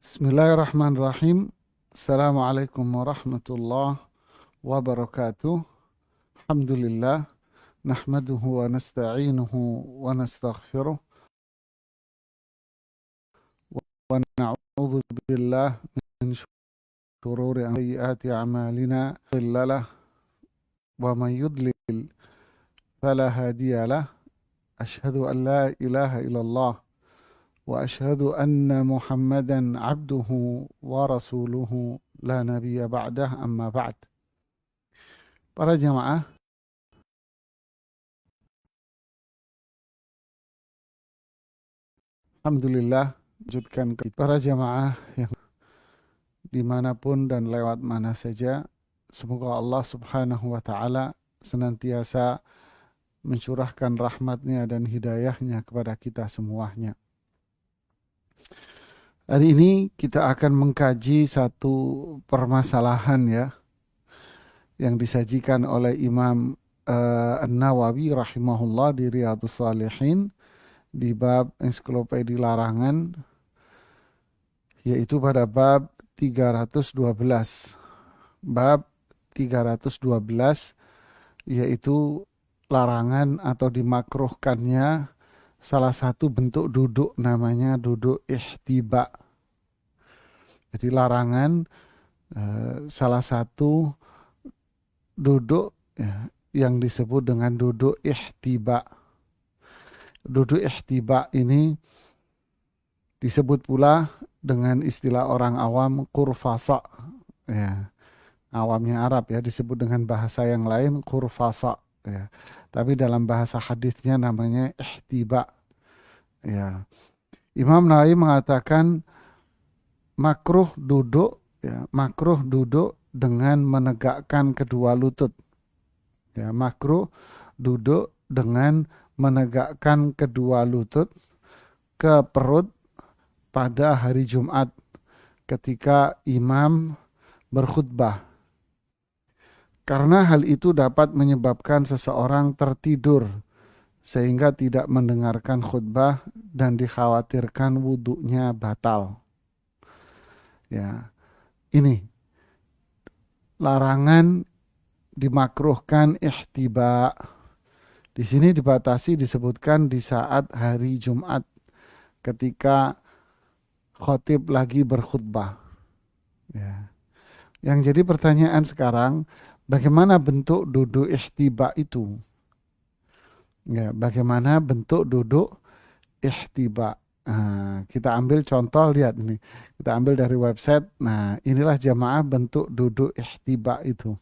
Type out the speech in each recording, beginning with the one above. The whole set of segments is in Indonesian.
Bismillahirrahmanirrahim. Assalamualaikum warahmatullahi wabarakatuh. Alhamdulillah. Nahmaduhu wa nasta'inuhu wa nastaghfiruh. Wa na'udhu billah min syururi sayyiati a'malina. Dhillalah wa man yudlil fala hadiyalah. Ashhadu an la ilaha illallah. Wa ashhadu anna Muhammadan abduhu wa rasuluhu la nabiyya ba'dah amma ba'd. Para jamaah, alhamdulillah, lanjutkan ke para jamaah yang dimanapun dan lewat mana saja. Semoga Allah subhanahu wa ta'ala senantiasa mencurahkan rahmatnya dan hidayahnya kepada kita semuanya. Hari ini kita akan mengkaji satu permasalahan ya, yang disajikan oleh Imam An-Nawawi rahimahullah di Riyadhus Shalihin di bab ensiklopedia larangan, yaitu pada bab 312. Bab 312 yaitu larangan atau dimakruhkannya salah satu bentuk duduk, namanya duduk ihtiba. Jadi larangan salah satu duduk ya, yang disebut dengan duduk ihtiba. Duduk ihtiba ini disebut pula dengan istilah orang awam kurfasa. Ya, awamnya Arab ya, disebut dengan bahasa yang lain kurfasa ya. Tapi dalam bahasa hadisnya namanya ihtiba ya. Imam Nawawi mengatakan makruh duduk ya, makruh duduk dengan menegakkan kedua lutut. Ya, makruh duduk dengan menegakkan kedua lutut ke perut pada hari Jumat ketika imam berkhutbah. Karena hal itu dapat menyebabkan seseorang tertidur sehingga tidak mendengarkan khutbah dan dikhawatirkan wudhunya batal. Ya, ini larangan dimakruhkan ihtiba. Di sini dibatasi disebutkan di saat hari Jumat ketika khotib lagi berkhutbah. Ya. Yang jadi pertanyaan sekarang, bagaimana bentuk duduk ihtiba itu? Ya, bagaimana bentuk duduk ihtiba? Nah, kita ambil contoh, lihat ini. Kita ambil dari website. Nah, inilah jamaah bentuk duduk ihtiba itu.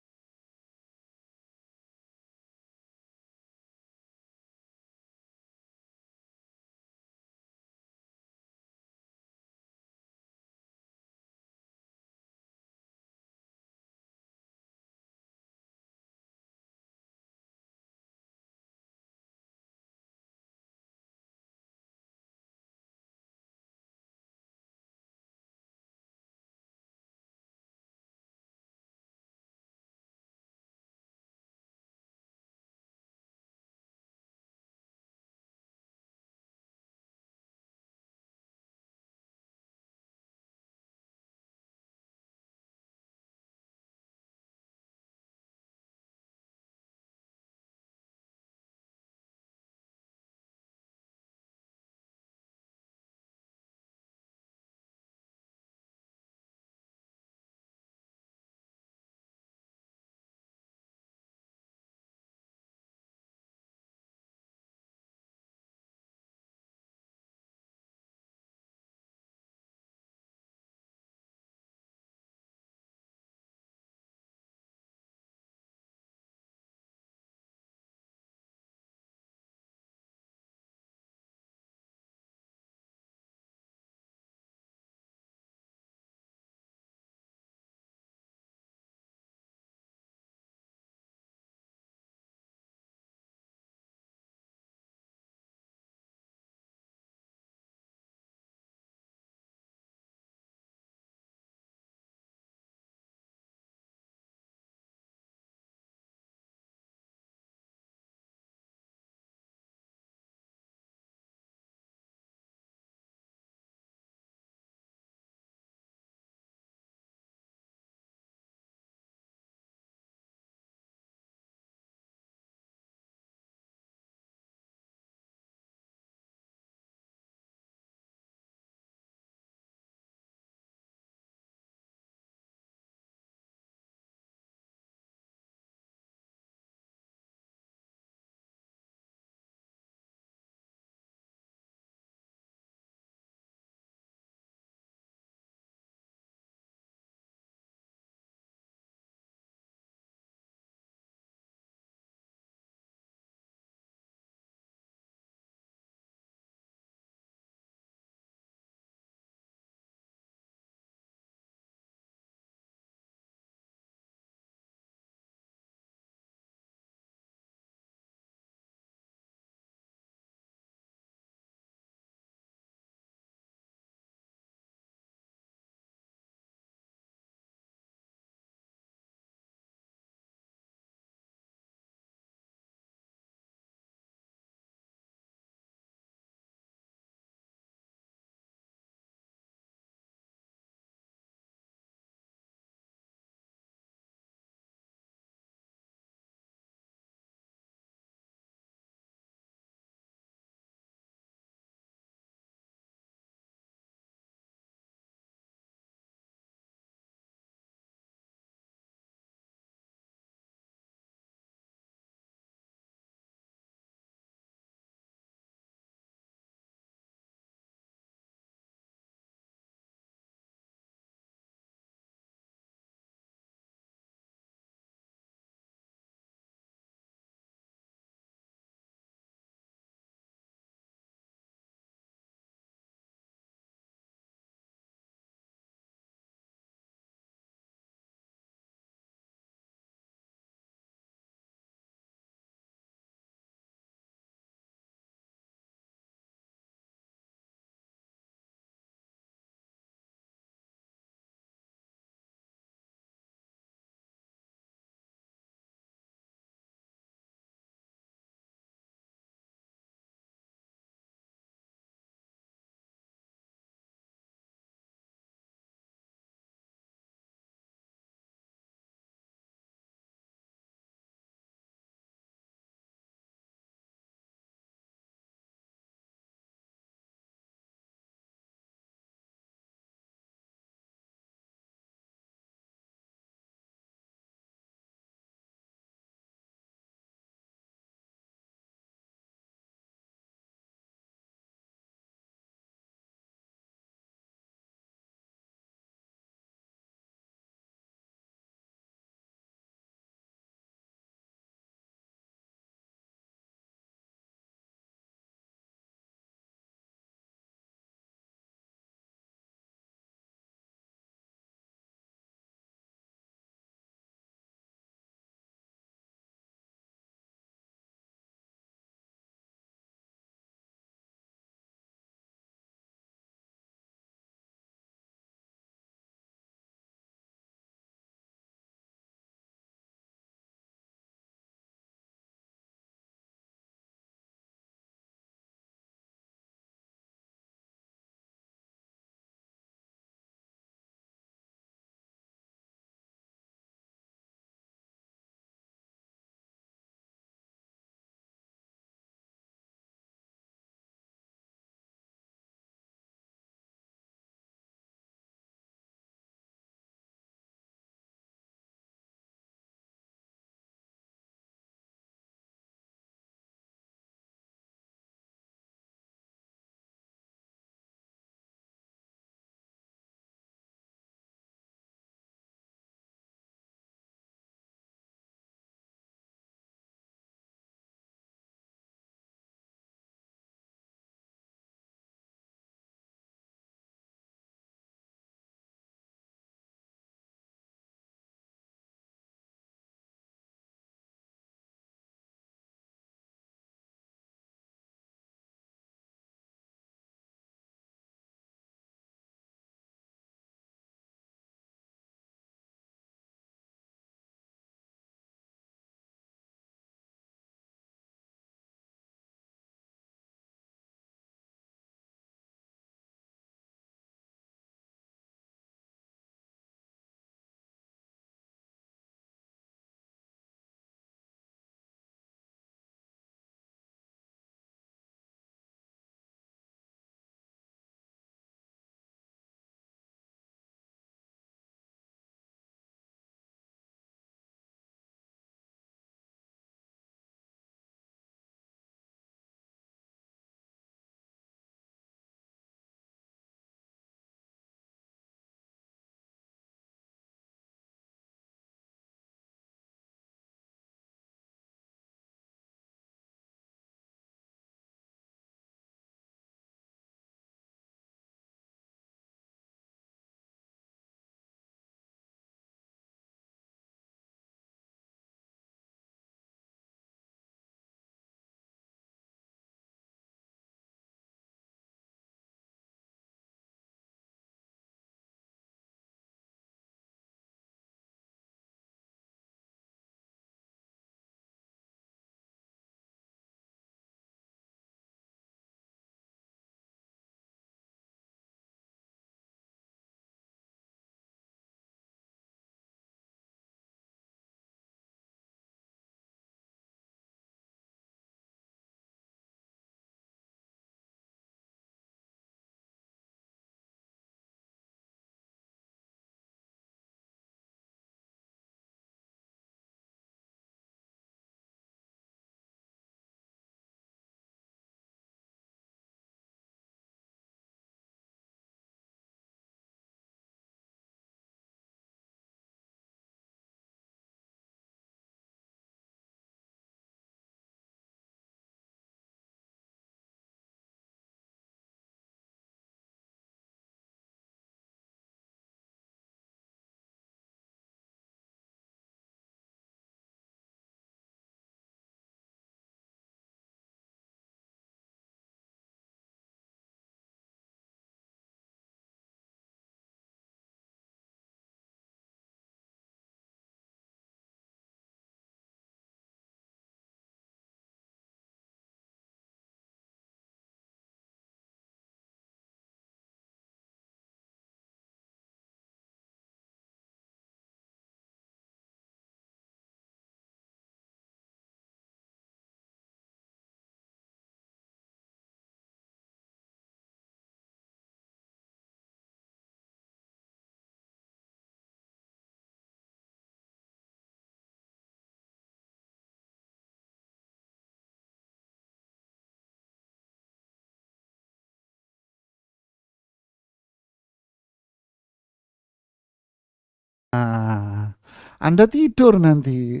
Anda tidur nanti,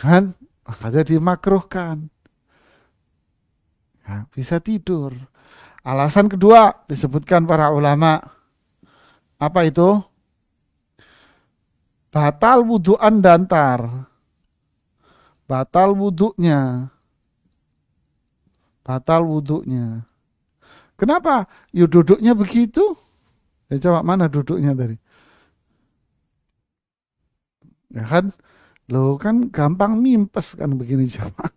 kan? Makanya dimakruhkan. Nah, bisa tidur. Alasan kedua disebutkan para ulama, apa itu? Batal wudhu Anda ntar. Batal wudhunya. Batal wudhunya. Kenapa? Yuk duduknya begitu. Ya coba mana duduknya tadi? Ya kan? Lo kan gampang mimpes kan begini jamaah.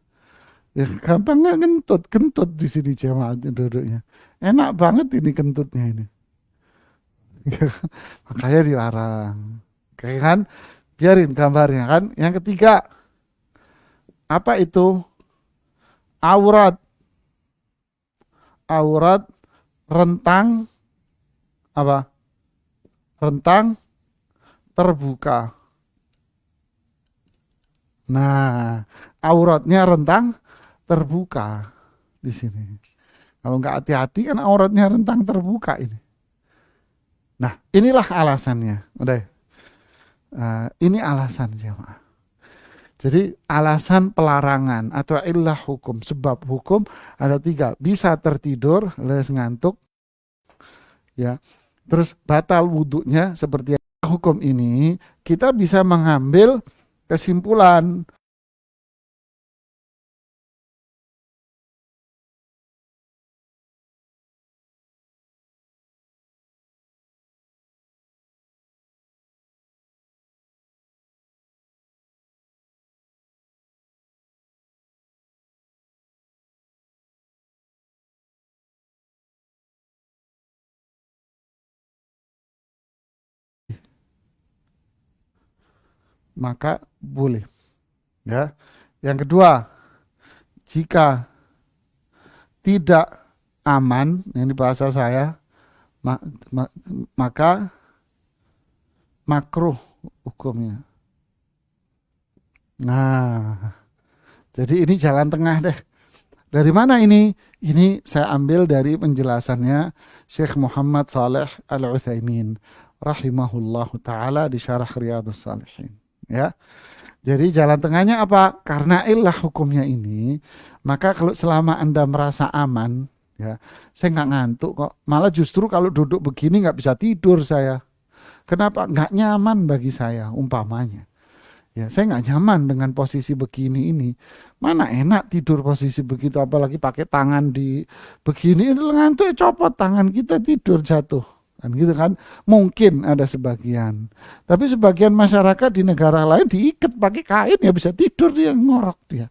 Ya gampang nggak kentut, kentut di sini jamaah duduknya. Enak banget ini kentutnya ini. Makanya dilarang. Kayak kan? Biarin gambarnya kan. Yang ketiga, apa itu? Aurat. Aurat rentang apa? Rentang terbuka. Nah, auratnya rentang terbuka di sini. Kalau nggak hati-hati kan auratnya rentang terbuka ini. Nah, inilah alasannya. Udah, ini alasan jemaah. Jadi alasan pelarangan atau illah hukum, sebab hukum ada tiga. Bisa tertidur, les ngantuk, ya. Terus batal wudhunya seperti hukum ini, kita bisa mengambil kesimpulan. Maka boleh, ya. Yang kedua, jika tidak aman, ini bahasa saya, ma- ma- maka makruh hukumnya. Nah, jadi ini jalan tengah deh. Dari mana ini? Ini saya ambil dari penjelasannya Syekh Muhammad Saleh Al-Utsaimin rahimahullahu taala di Syarah Riyadhus Shalihin. Ya. Jadi jalan tengahnya apa? Karena ilah hukumnya ini, maka kalau selama Anda merasa aman, ya, saya nggak ngantuk kok. Malah justru kalau duduk begini nggak bisa tidur saya. Kenapa? Nggak nyaman bagi saya, umpamanya. Ya, saya nggak nyaman dengan posisi begini ini. Mana enak tidur posisi begitu, apalagi pakai tangan di begini, itu ngantuk copot tangan kita tidur jatuh. Kan gitu kan? Mungkin ada sebagian. Tapi sebagian masyarakat di negara lain diikat pakai kain ya bisa tidur dia ngorok dia.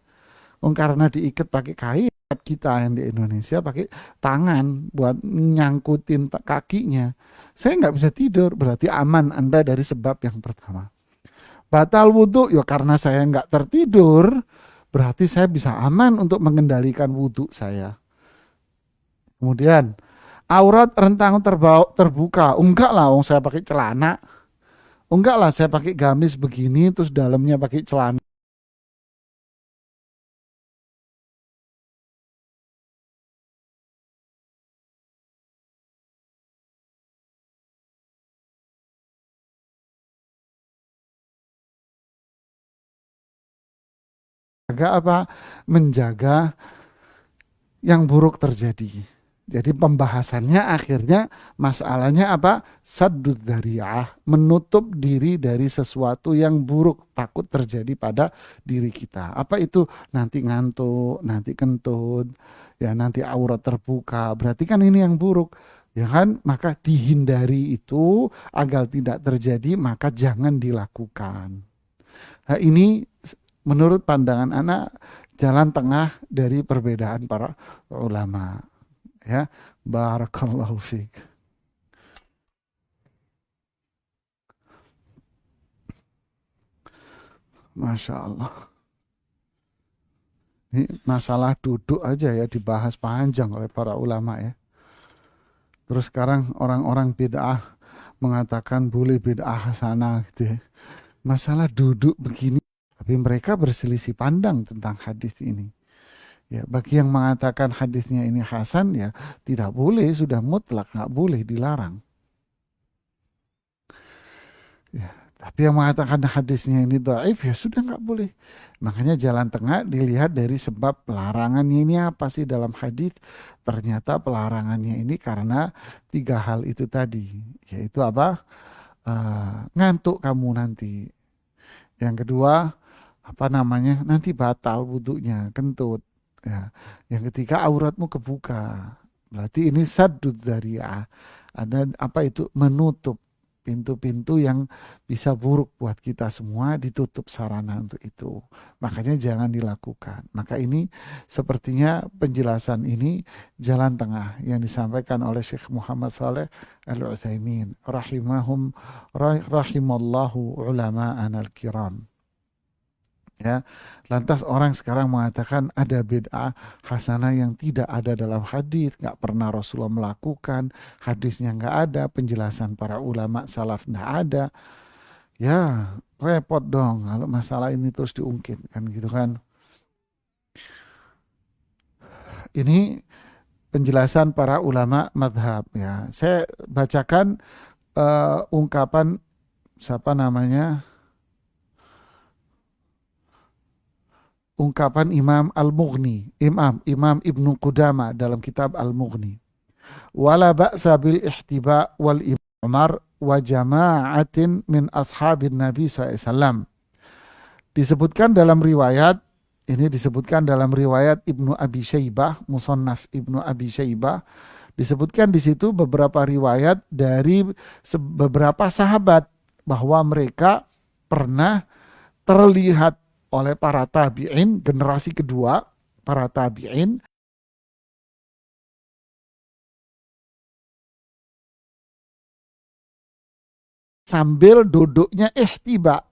Karena diikat pakai kain, kita yang di Indonesia pakai tangan buat nyangkutin kakinya. Saya nggak bisa tidur, berarti aman Anda dari sebab yang pertama. Batal wudhu, ya karena saya nggak tertidur, berarti saya bisa aman untuk mengendalikan wudhu saya. Kemudian, aurat rentang terbuka. Enggak lah, saya pakai celana. Enggak lah, saya pakai gamis begini, terus dalamnya pakai celana. Menjaga apa? Menjaga yang buruk terjadi. Jadi pembahasannya akhirnya masalahnya apa? Saddud dzari'ah, menutup diri dari sesuatu yang buruk takut terjadi pada diri kita. Apa itu? Nanti ngantuk, nanti kentut, ya nanti aurat terbuka. Berarti kan ini yang buruk. Ya kan? Maka dihindari itu agar tidak terjadi, maka jangan dilakukan. Nah, ini menurut pandangan anak jalan tengah dari perbedaan para ulama. Ya, barakallahu fiik. Masya Allah. Ini masalah duduk aja ya dibahas panjang oleh para ulama ya. Terus sekarang orang-orang bid'ah mengatakan boleh bid'ah hasanah gitu ya. Masalah duduk begini, tapi mereka berselisih pandang tentang hadis ini. Ya, bagi yang mengatakan hadisnya ini hasan ya tidak boleh, sudah mutlak nggak boleh, dilarang. Ya, Tapi yang mengatakan hadisnya ini dhaif ya sudah nggak boleh. Makanya jalan tengah dilihat dari sebab pelarangannya ini apa sih dalam hadis. Ternyata pelarangannya ini karena 3 hal itu tadi. Yaitu apa? Ngantuk kamu nanti. Yang kedua, apa namanya? Nanti batal wudhunya, kentut. Ya. Yang ketiga, auratmu kebuka. Berarti ini saddud dzari'ah. Ada apa itu? Menutup pintu-pintu yang bisa buruk buat kita semua, ditutup sarana untuk itu. Makanya jangan dilakukan. Maka ini sepertinya penjelasan ini jalan tengah yang disampaikan oleh Syekh Muhammad Saleh Al-Utsaimin rahimallahu ulama'an al-kiram. Ya, lantas orang sekarang mengatakan ada bid'ah hasanah yang tidak ada dalam hadis, nggak pernah Rasulullah melakukan, hadisnya nggak ada, penjelasan para ulama salaf nggak ada. Ya, repot dong kalau masalah ini terus diungkit kan gitu kan. Ini penjelasan para ulama madhab ya. Saya bacakan ungkapan siapa namanya? Ungkapan Imam Al-Mughni, Imam Ibnu Qudama dalam kitab Al-Mughni. Wala ba'sa bil ihtiba wal imar wa jama'atin min ashabin Nabi SAW. Disebutkan dalam riwayat, ini disebutkan dalam riwayat Ibnu Abi Syaibah, Musannaf Ibnu Abi Syaibah, disebutkan di situ beberapa riwayat dari beberapa sahabat bahwa mereka pernah terlihat oleh para tabi'in, generasi kedua para tabi'in, sambil duduknya ihtiba.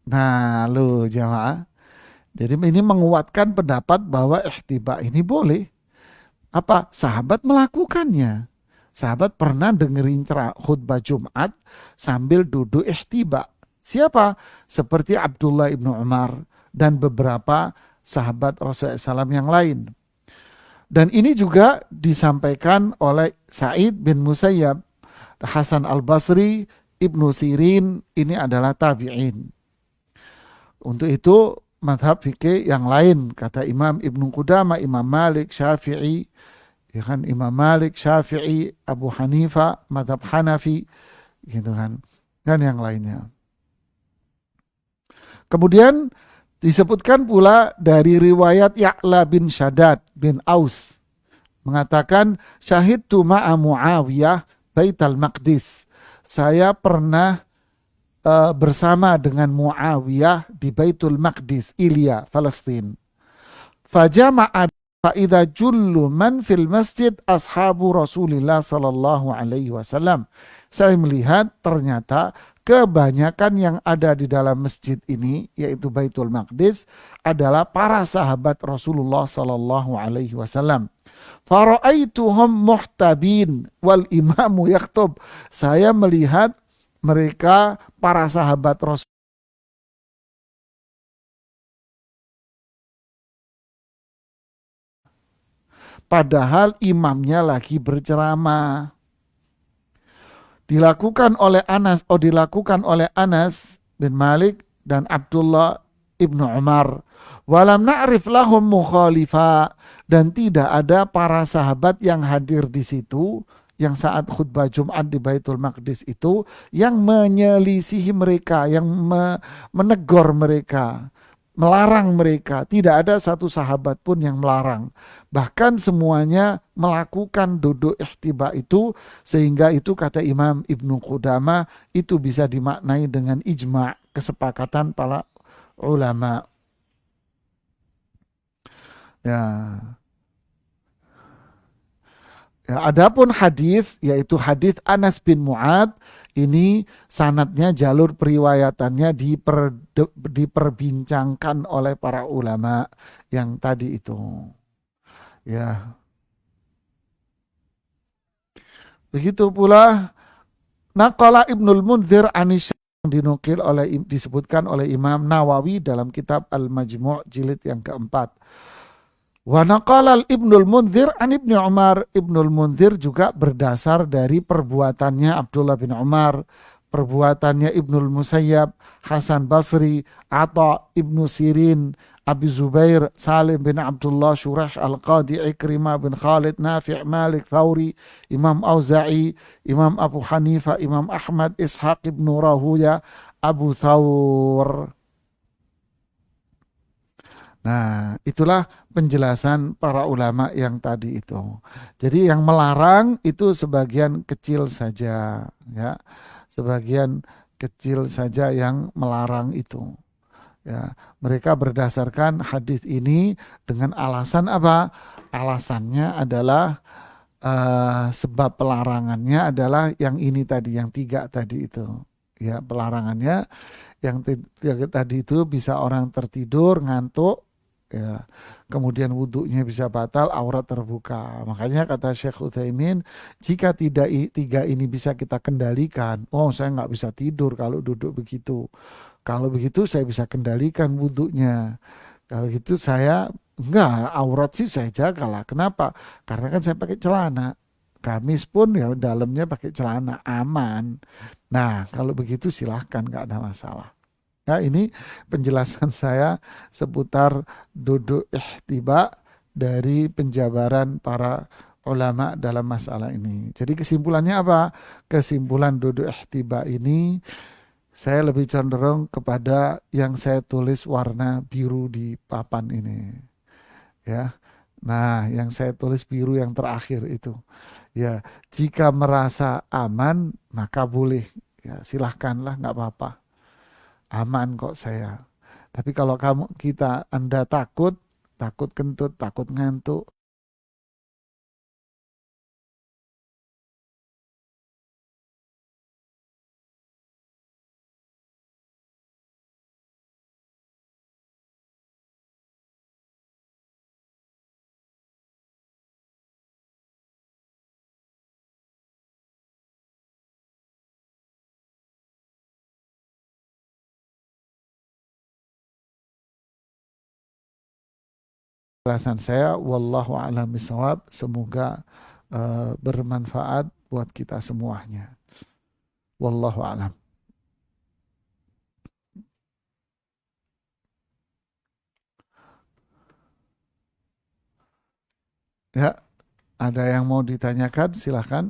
Nah, lu jamaah. Jadi ini menguatkan pendapat bahwa ihtiba ini boleh. Apa? Sahabat melakukannya. Sahabat pernah dengerin khutbah Jumat sambil duduk ihtiba. Siapa? Seperti Abdullah ibnu Umar dan beberapa sahabat Rasulullah SAW yang lain. Dan ini juga disampaikan oleh Sa'id bin Musayyab, Hasan al-Basri, Ibnu Sirin, ini adalah tabi'in. Untuk itu mazhab fikih yang lain, kata Imam Ibnu Qudamah, Imam Malik, Syafi'i, ya kan, Imam Malik, Syafi'i, Abu Hanifah, mazhab Hanafi, gitu kan, dan yang lainnya. Kemudian disebutkan pula dari riwayat Ya'la bin Shaddad bin Aus mengatakan syahidtu ma'a Muawiyah Baitul Maqdis. Saya pernah bersama dengan Muawiyah di Baitul Maqdis, Ilya, Palestina. Fajama'a fa'idha jullu man fil masjid ashabu Rasulillah sallallahu alaihi wasallam. Saya melihat ternyata kebanyakan yang ada di dalam masjid ini, yaitu Baitul Maqdis, adalah para sahabat Rasulullah sallallahu alaihi wasallam. Fara'aituhum muhtabin wal imamu yaktub. Saya melihat mereka para sahabat Rasul, padahal imamnya lagi berceramah. Dilakukan oleh Anas bin Malik dan Abdullah ibnu Umar. Walam na'rif lahum mukhalifa, dan tidak ada para sahabat yang hadir di situ yang saat khutbah Jumat di Baitul Maqdis itu yang menyelisihi mereka, yang menegur mereka, melarang mereka. Tidak ada satu sahabat pun yang melarang. Bahkan semuanya melakukan duduk ihtiba itu, sehingga itu kata Imam Ibnu Qudamah itu bisa dimaknai dengan ijma', kesepakatan para ulama. Ya. Ya, adapun hadis, yaitu hadis Anas bin Mu'ad, ini sanadnya, jalur periwayatannya diperbincangkan oleh para ulama yang tadi itu. Ya. Begitu pula naqala Ibnul Munzir anis, dinukil disebutkan oleh Imam Nawawi dalam kitab Al-Majmu' jilid yang keempat. Wa naqala Ibnul Munzir an Ibnu Umar. Ibnul Munzir juga berdasar dari perbuatannya Abdullah bin Umar, perbuatannya Ibnul Musayyab, Hasan Basri, Atha, Ibnu Sirin, Abi Zubair, Salim bin Abdullah, Shurah Al-Qadi, Ikrimah bin Khalid, Nafi' Malik, Thawri, Imam Auza'i, Imam Abu Hanifah, Imam Ahmad, Ishaq ibn Rahuya, Abu Thawr. Nah, itulah penjelasan para ulama yang tadi itu. Jadi yang melarang itu sebagian kecil saja, ya. Sebagian kecil saja yang melarang itu. Ya, mereka berdasarkan hadis ini dengan alasan apa? Alasannya adalah sebab pelarangannya adalah yang ini tadi, yang tiga tadi itu. Ya, pelarangannya yang tadi itu bisa orang tertidur, ngantuk, ya, kemudian wudhunya bisa batal, aurat terbuka. Makanya kata Syekh Utsaimin, jika tidak tiga ini bisa kita kendalikan, oh saya nggak bisa tidur kalau duduk begitu. Kalau begitu saya bisa kendalikan wudhunya. Kalau gitu saya enggak, aurat sih saya jaga lah. Kenapa? Karena kan saya pakai celana. Gamis pun ya dalamnya pakai celana, aman. Nah, kalau begitu silahkan, nggak ada masalah. Ya, ini penjelasan saya seputar duduk ihtiba dari penjabaran para ulama dalam masalah ini. Jadi kesimpulannya apa? Kesimpulan duduk ihtiba ini saya lebih cenderung kepada yang saya tulis warna biru di papan ini. Ya. Nah, yang saya tulis biru yang terakhir itu. Ya, jika merasa aman, maka boleh. Ya, silahkanlah, nggak apa-apa. Aman kok saya. Tapi kalau Anda takut, takut kentut, takut ngantuk, alasan saya, wallahu a'lam bishawab, semoga bermanfaat buat kita semuanya. Wallahu a'lam. Ya, ada yang mau ditanyakan? Silahkan.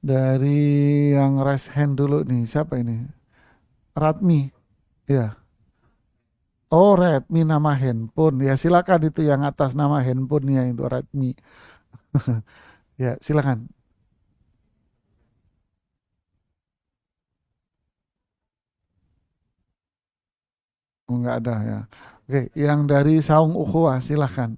Dari yang raise hand dulu nih, siapa ini? Ratmi, ya. Oh, Redmi nama handphone. Ya, silakan itu yang atas nama handphonenya itu Redmi. Ya, silakan. Oh, enggak ada ya. Oke, yang dari Saung Ukhuwah silakan.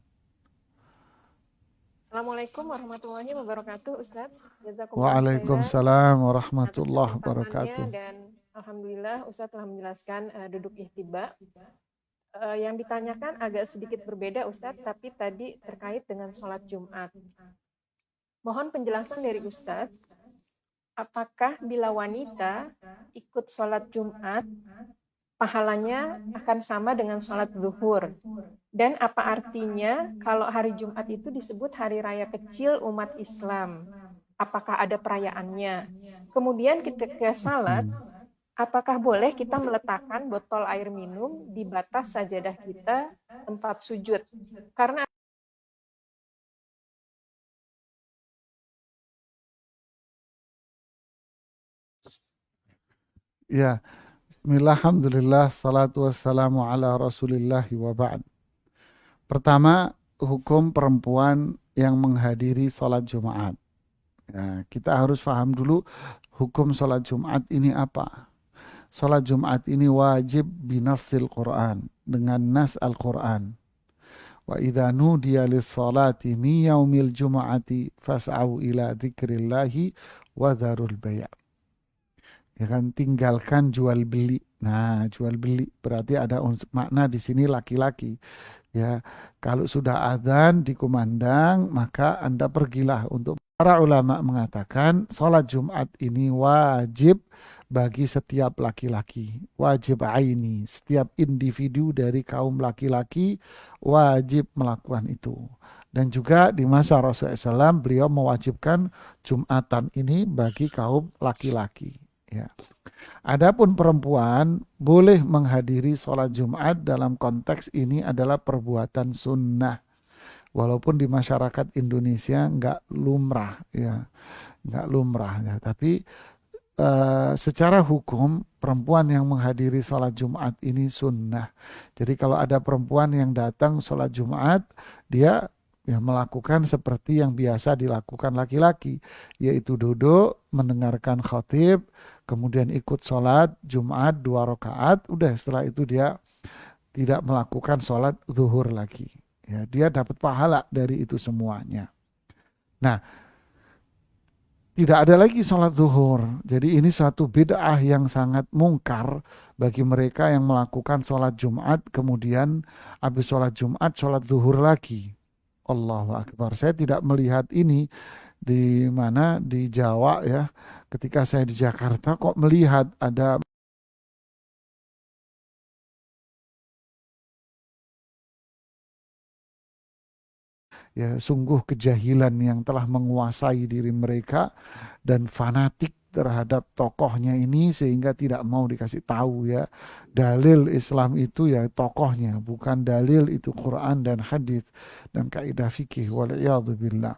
Assalamualaikum warahmatullahi wabarakatuh, Ustadz. Jazakumullah khairan Waalaikumsalam atas warahmatullahi kesempatannya wabarakatuh. dan Alhamdulillah Ustadz telah menjelaskan duduk ihtiba. Yang ditanyakan agak sedikit berbeda Ustadz, tapi tadi terkait dengan sholat Jumat. Mohon penjelasan dari Ustadz, apakah bila wanita ikut sholat Jumat, pahalanya akan sama dengan sholat zuhur? Dan apa artinya kalau hari Jumat itu disebut hari raya kecil umat Islam? Apakah ada perayaannya? Kemudian ketika salat, apakah boleh kita meletakkan botol air minum di batas sajadah kita tempat sujud? Karena Ya, bismillah, alhamdulillah, salatu wassalamu ala rasulillahi wa ba'd. Pertama, hukum perempuan yang menghadiri sholat Jumat. Ya, kita harus paham dulu hukum sholat Jumat ini apa. Sholat Jumat ini wajib binasil Quran, dengan nas Al-Quran. Wa idza nudiya lis-salati mi yaumil jum'ati fas'au ila dzikrillahi wa dzarul bay'. Ya kan, tinggalkan jual beli. Nah, jual beli berarti ada makna di sini laki-laki. Ya, kalau sudah adzan dikumandang, maka Anda pergilah. Untuk para ulama mengatakan sholat Jumat ini wajib bagi setiap laki-laki, wajib aini, setiap individu dari kaum laki-laki wajib melakukan itu. Dan juga di masa Rasulullah SAW beliau mewajibkan Jumatan ini bagi kaum laki-laki. Ya. Adapun perempuan boleh menghadiri sholat Jumat dalam konteks ini adalah perbuatan sunnah. Walaupun di masyarakat Indonesia nggak lumrah, ya, nggak lumrah. Ya. Tapi secara hukum perempuan yang menghadiri sholat Jumat ini sunnah. Jadi kalau ada perempuan yang datang sholat Jumat, dia ya melakukan seperti yang biasa dilakukan laki-laki, yaitu duduk, mendengarkan khatib, kemudian ikut sholat Jumat 2 rakaat, udah setelah itu dia tidak melakukan sholat zuhur lagi. Ya, dia dapat pahala dari itu semuanya. Nah, tidak ada lagi sholat zuhur. Jadi ini suatu bid'ah yang sangat mungkar bagi mereka yang melakukan sholat Jumat, kemudian habis sholat Jumat, sholat zuhur lagi. Allahu Akbar. Saya tidak melihat ini di mana di Jawa ya. Ketika saya di Jakarta kok melihat ada ya sungguh kejahilan yang telah menguasai diri mereka dan fanatik terhadap tokohnya ini sehingga tidak mau dikasih tahu ya dalil Islam itu ya tokohnya, bukan dalil itu Quran dan hadis dan kaidah fikih. Waliyadzubillah.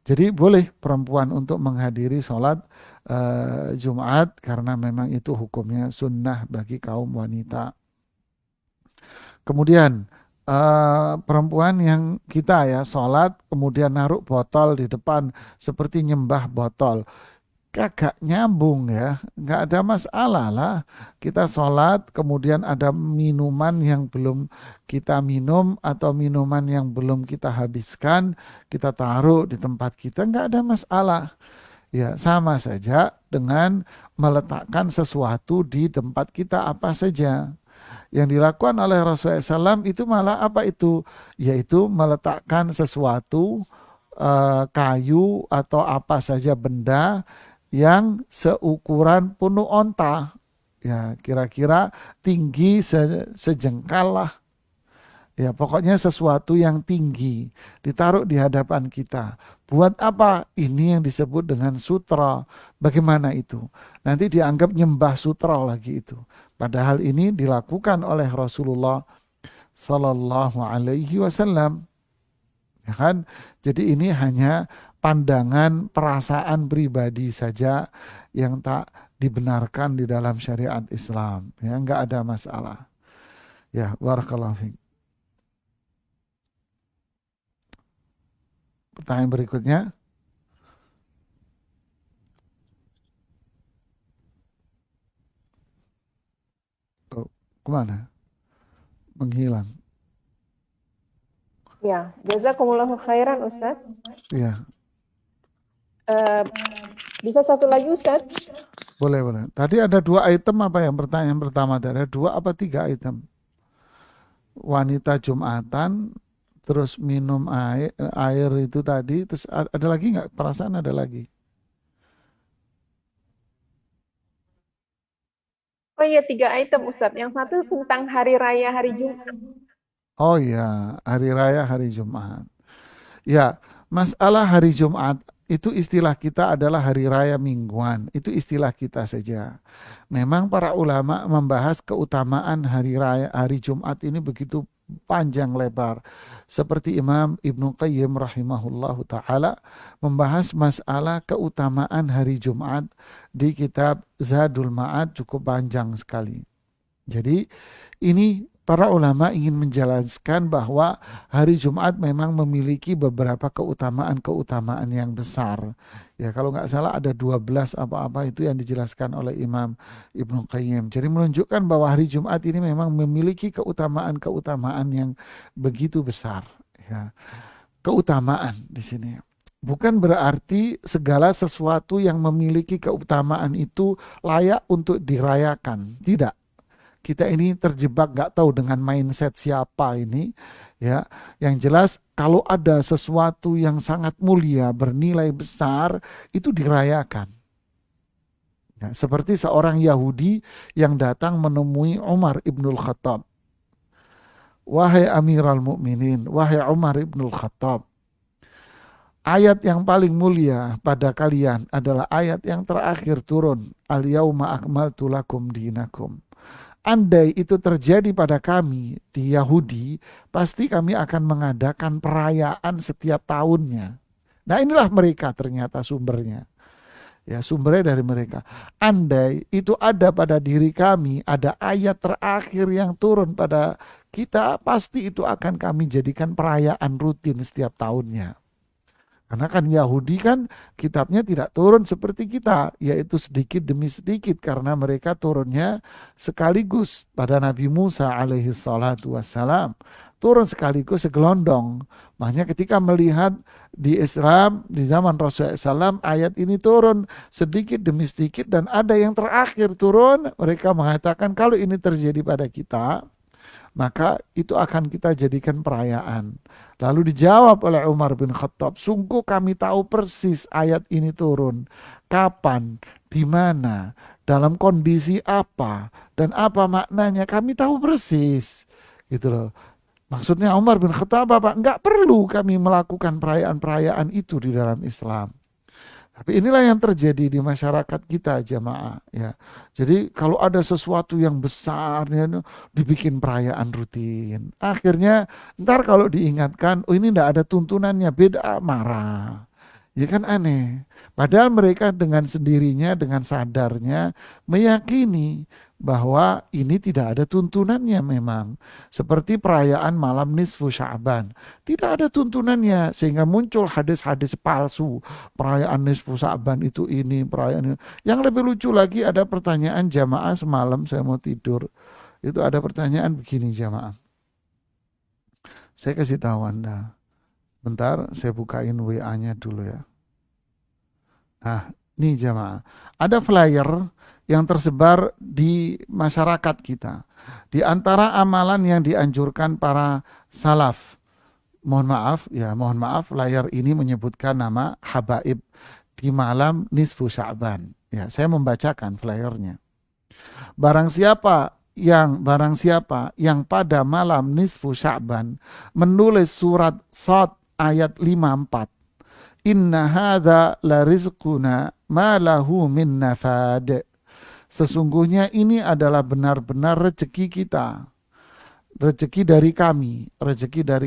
Jadi boleh perempuan untuk menghadiri sholat Jumat karena memang itu hukumnya sunnah bagi kaum wanita. Kemudian perempuan yang kita ya sholat kemudian naruh botol di depan seperti nyembah botol, kagak nyambung ya, nggak ada masalah lah. Kita sholat kemudian ada minuman yang belum kita minum atau minuman yang belum kita habiskan, kita taruh di tempat kita, nggak ada masalah. Ya sama saja dengan meletakkan sesuatu di tempat kita apa saja. Yang dilakukan oleh Rasulullah SAW itu malah apa itu? Yaitu meletakkan sesuatu kayu atau apa saja benda yang seukuran punuk onta. Ya, kira-kira tinggi sejengkal lah. Ya, pokoknya sesuatu yang tinggi ditaruh di hadapan kita. Buat apa? Ini yang disebut dengan sutra. Bagaimana itu? Nanti dianggap nyembah sutra lagi itu. Padahal ini dilakukan oleh Rasulullah Sallallahu Alaihi Wasallam. Ya kan? Jadi ini hanya pandangan perasaan pribadi saja yang tak dibenarkan di dalam syariat Islam. Ya, nggak ada masalah. Ya, barakallahu fiik. Pertanyaan berikutnya, oh, kemana? Menghilang. Ya, jazakumullahu khairan Ustadz. Ya, Bisa satu lagi Ustadz? boleh, boleh. Tadi ada 2 item apa yang pertanyaan pertama? Ada 2 apa 3 item? Wanita Jumatan, terus minum air itu tadi, terus ada lagi nggak? Perasaan ada lagi. Oh iya, 3 item Ustadz. Yang satu tentang hari raya hari Jumat. Oh iya, hari raya hari Jumat. Ya, masalah hari Jumat itu istilah kita adalah hari raya mingguan. Itu istilah kita saja. Memang para ulama membahas keutamaan hari raya hari Jumat ini begitu panjang lebar. Seperti Imam Ibnu Qayyim rahimahullahu taala membahas masalah keutamaan hari Jumat di kitab Zadul Ma'ad cukup panjang sekali. Jadi ini para ulama ingin menjelaskan bahwa hari Jumat memang memiliki beberapa keutamaan-keutamaan yang besar. Ya kalau nggak salah ada 12 apa-apa itu yang dijelaskan oleh Imam Ibnu Qayyim. Jadi menunjukkan bahwa hari Jumat ini memang memiliki keutamaan-keutamaan yang begitu besar. Ya, keutamaan di sini. Bukan berarti segala sesuatu yang memiliki keutamaan itu layak untuk dirayakan. Tidak. Kita ini terjebak nggak tahu dengan mindset siapa ini ya. Yang jelas kalau ada sesuatu yang sangat mulia bernilai besar itu dirayakan ya, seperti seorang Yahudi yang datang menemui Umar ibnul Khattab. Wahai Amirul Mukminin, wahai Umar ibnul Khattab, ayat yang paling mulia pada kalian adalah ayat yang terakhir turun, al-yauma akmaltu lakum dinakum. Andai itu terjadi pada kami di Yahudi, pasti kami akan mengadakan perayaan setiap tahunnya. Nah, inilah mereka ternyata sumbernya. Ya, sumbernya dari mereka. Andai itu ada pada diri kami, ada ayat terakhir yang turun pada kita, pasti itu akan kami jadikan perayaan rutin setiap tahunnya. Karena kan Yahudi kan kitabnya tidak turun seperti kita, yaitu sedikit demi sedikit, karena mereka turunnya sekaligus pada Nabi Musa alaihi salatu wassalam. Turun sekaligus segelondong. Makanya ketika melihat di Islam, di zaman Rasulullah SAW, ayat ini turun sedikit demi sedikit, dan ada yang terakhir turun, mereka mengatakan kalau ini terjadi pada kita, maka itu akan kita jadikan perayaan. Lalu dijawab oleh Umar bin Khattab, sungguh kami tahu persis ayat ini turun, kapan, di mana, dalam kondisi apa, dan apa maknanya, kami tahu persis. Gitu loh. Maksudnya Umar bin Khattab apa? Enggak perlu kami melakukan perayaan-perayaan itu di dalam Islam. Tapi inilah yang terjadi di masyarakat kita jamaah ya. Jadi kalau ada sesuatu yang besar ya, dibikin perayaan rutin. Akhirnya ntar kalau diingatkan, oh ini enggak ada tuntunannya, beda, marah. Ya kan aneh. Padahal mereka dengan sendirinya, dengan sadarnya meyakini bahwa ini tidak ada tuntunannya memang. Seperti perayaan malam nisfu Sya'ban. Tidak ada tuntunannya sehingga muncul hadis-hadis palsu. Perayaan nisfu Sya'ban itu ini, perayaan ini. Yang lebih lucu lagi ada pertanyaan jamaah semalam saya mau tidur. Itu ada pertanyaan begini jamaah. Saya kasih tahu Anda. Bentar saya bukain WA-nya dulu ya. Nah, nih jamaah. Ada flyer yang tersebar di masyarakat kita. Di antara amalan yang dianjurkan para salaf. Mohon maaf, flyer ini menyebutkan nama habaib di malam nisfu Sya'ban. Ya, saya membacakan flyernya. Barang siapa yang pada malam nisfu Sya'ban menulis surat Shad ayat 54. Inna hadza la rizquna ma lahu min nafad. Sesungguhnya ini adalah benar-benar rezeki kita. Rezeki dari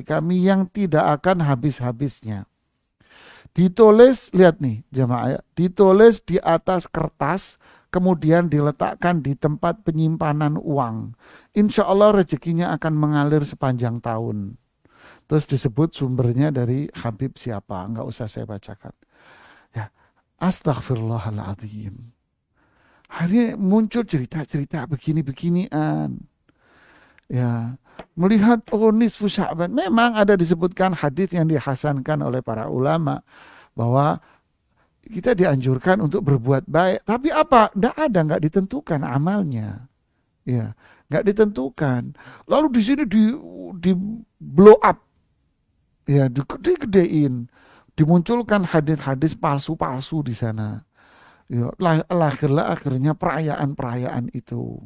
kami yang tidak akan habis-habisnya. Ditulis, lihat nih jemaah ya, ditulis di atas kertas, kemudian diletakkan di tempat penyimpanan uang. Insya Allah rezekinya akan mengalir sepanjang tahun. Terus disebut sumbernya dari Habib siapa, nggak usah saya bacakan. Ya, astagfirullahaladzim. Hari muncul cerita-cerita begini-beginian. Ya, melihat nisfu Sya'ban, memang ada disebutkan hadis yang dihasankan oleh para ulama bahwa kita dianjurkan untuk berbuat baik. Tapi apa? Nggak ditentukan amalnya. Ya, nggak ditentukan. Lalu di sini di blow up. Ya, digede-gedein, dimunculkan hadis-hadis palsu-palsu di sana. Ya, akhirnya perayaan-perayaan itu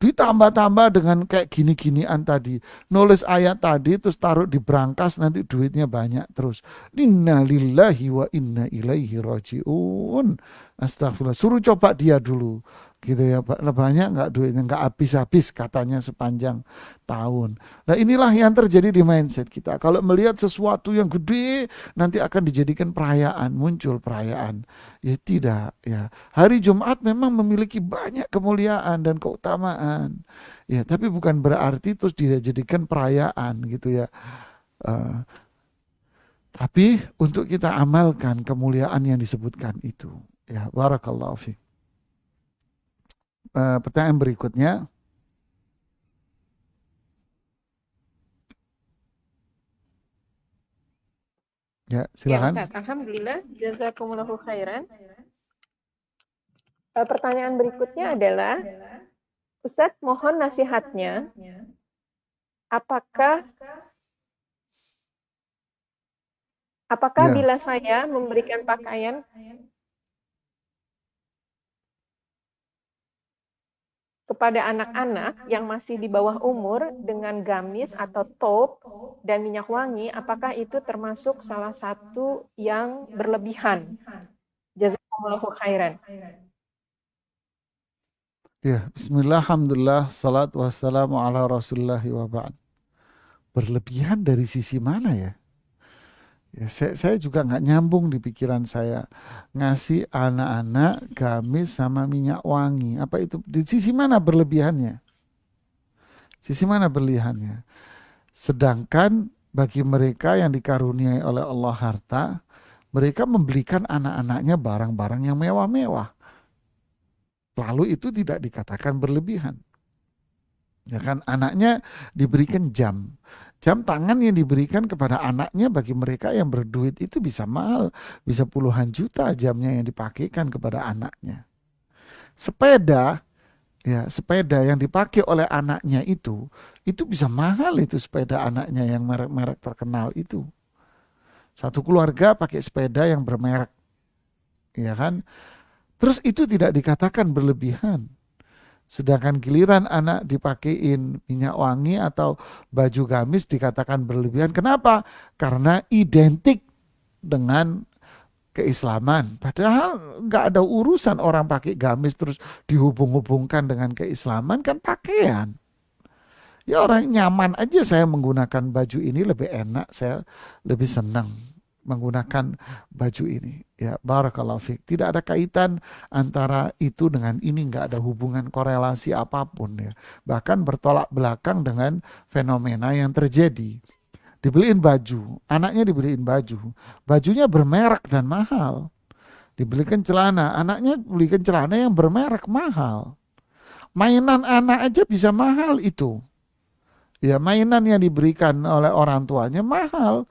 ditambah-tambah dengan kayak gini-ginian tadi. Nulis ayat tadi terus taruh di brankas, nanti duitnya banyak terus. Inna lillahi wa inna ilaihi raji'un. Astagfirullah. Suruh coba dia dulu. Gitu ya, banyak nggak duitnya, nggak habis-habis katanya sepanjang tahun. Nah inilah yang terjadi di mindset kita. Kalau melihat sesuatu yang gede, nanti akan dijadikan perayaan, muncul perayaan. Ya tidak, ya. Hari Jumat memang memiliki banyak kemuliaan dan keutamaan. Ya, tapi bukan berarti terus dijadikan perayaan gitu ya. Uh, tapi untuk kita amalkan kemuliaan yang disebutkan itu. Ya, barakallahu fiik. Pertanyaan berikutnya. Ya, Ya silakan. Ustaz, alhamdulillah, jazakumullahu khairan. Pertanyaan berikutnya adalah, Ustaz mohon nasihatnya, apakah Ya. bila saya memberikan pakaian kepada anak-anak yang masih di bawah umur dengan gamis atau taupe dan minyak wangi, apakah itu termasuk salah satu yang berlebihan? Jazakumullahu khairan. Ya, bismillah, alhamdulillah, salatu wassalamu ala rasulillahi wa ba'd. Berlebihan dari sisi mana ya? Ya, saya juga nggak nyambung di pikiran saya. Ngasih anak-anak gamis sama minyak wangi. Apa itu? Di sisi mana berlebihannya? Sisi mana berlebihannya? Sedangkan bagi mereka yang dikaruniai oleh Allah harta, mereka membelikan anak-anaknya barang-barang yang mewah-mewah. Lalu itu tidak dikatakan berlebihan. Ya kan, anaknya diberikan jam. Jam tangan yang diberikan kepada anaknya bagi mereka yang berduit itu bisa mahal, bisa puluhan juta jamnya yang dipakaikan kepada anaknya. Sepeda, ya, sepeda yang dipakai oleh anaknya itu bisa mahal itu sepeda anaknya yang merek-merek terkenal itu. Satu keluarga pakai sepeda yang bermerek, ya kan? Terus itu tidak dikatakan berlebihan. Sedangkan giliran anak dipakein minyak wangi atau baju gamis dikatakan berlebihan. Kenapa? Karena identik dengan keislaman. Padahal nggak ada urusan orang pakai gamis terus dihubung-hubungkan dengan keislaman, kan pakaian. Ya orang nyaman aja saya menggunakan baju ini lebih enak, saya lebih senang menggunakan baju ini. Ya, barakallahu fiik. Tidak ada kaitan antara itu dengan ini, nggak ada hubungan korelasi apapun ya. Bahkan bertolak belakang dengan fenomena yang terjadi. Dibeliin baju, anaknya dibeliin baju. Bajunya bermerek dan mahal. Dibelikan celana, anaknya belikan celana yang bermerek mahal. Mainan anak aja bisa mahal itu. Ya, mainan yang diberikan oleh orang tuanya mahal.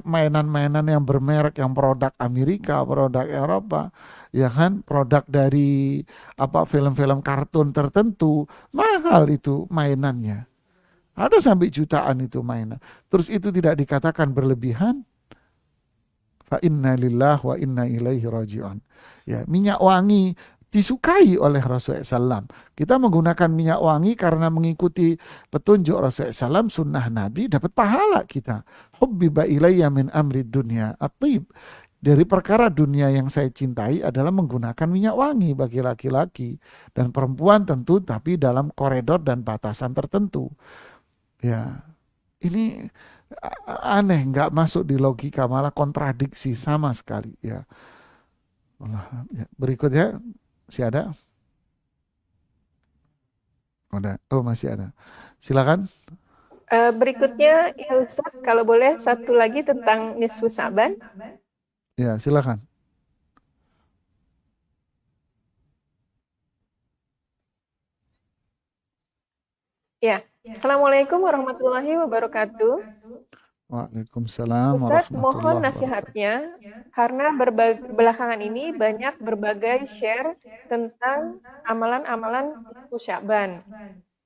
Mainan-mainan yang bermerek, yang produk Amerika, produk Eropa, ya kan, produk dari apa film-film kartun tertentu, mahal itu mainannya. Ada sampai jutaan itu mainan. Terus itu tidak dikatakan berlebihan. Fa inna lillah wa inna ilaihi raji'un. Ya, minyak wangi disukai oleh Rasulullah SAW. Kita menggunakan minyak wangi karena mengikuti petunjuk Rasulullah SAW, sunnah Nabi, dapat pahala kita. Hubbiba ilayya min amri dunya at-tib. Dari perkara dunia yang saya cintai adalah menggunakan minyak wangi bagi laki-laki dan perempuan tentu, tapi dalam koridor dan batasan tertentu. Ya, ini aneh, nggak masuk di logika, malah kontradiksi sama sekali. Ya, ya. Berikutnya. Masih ada? Udah. Oh, masih ada. Silakan. Berikutnya, ya Ustaz, kalau boleh satu lagi tentang nisfu Sa'ban. Ya, silakan. Ya, Assalamualaikum warahmatullahi wabarakatuh. Waalaikumsalam Ustadz, warahmatullahi mohon wabarakatuh. nasihatnya, karena belakangan ini banyak berbagai share tentang amalan-amalan nisfu Sya'ban.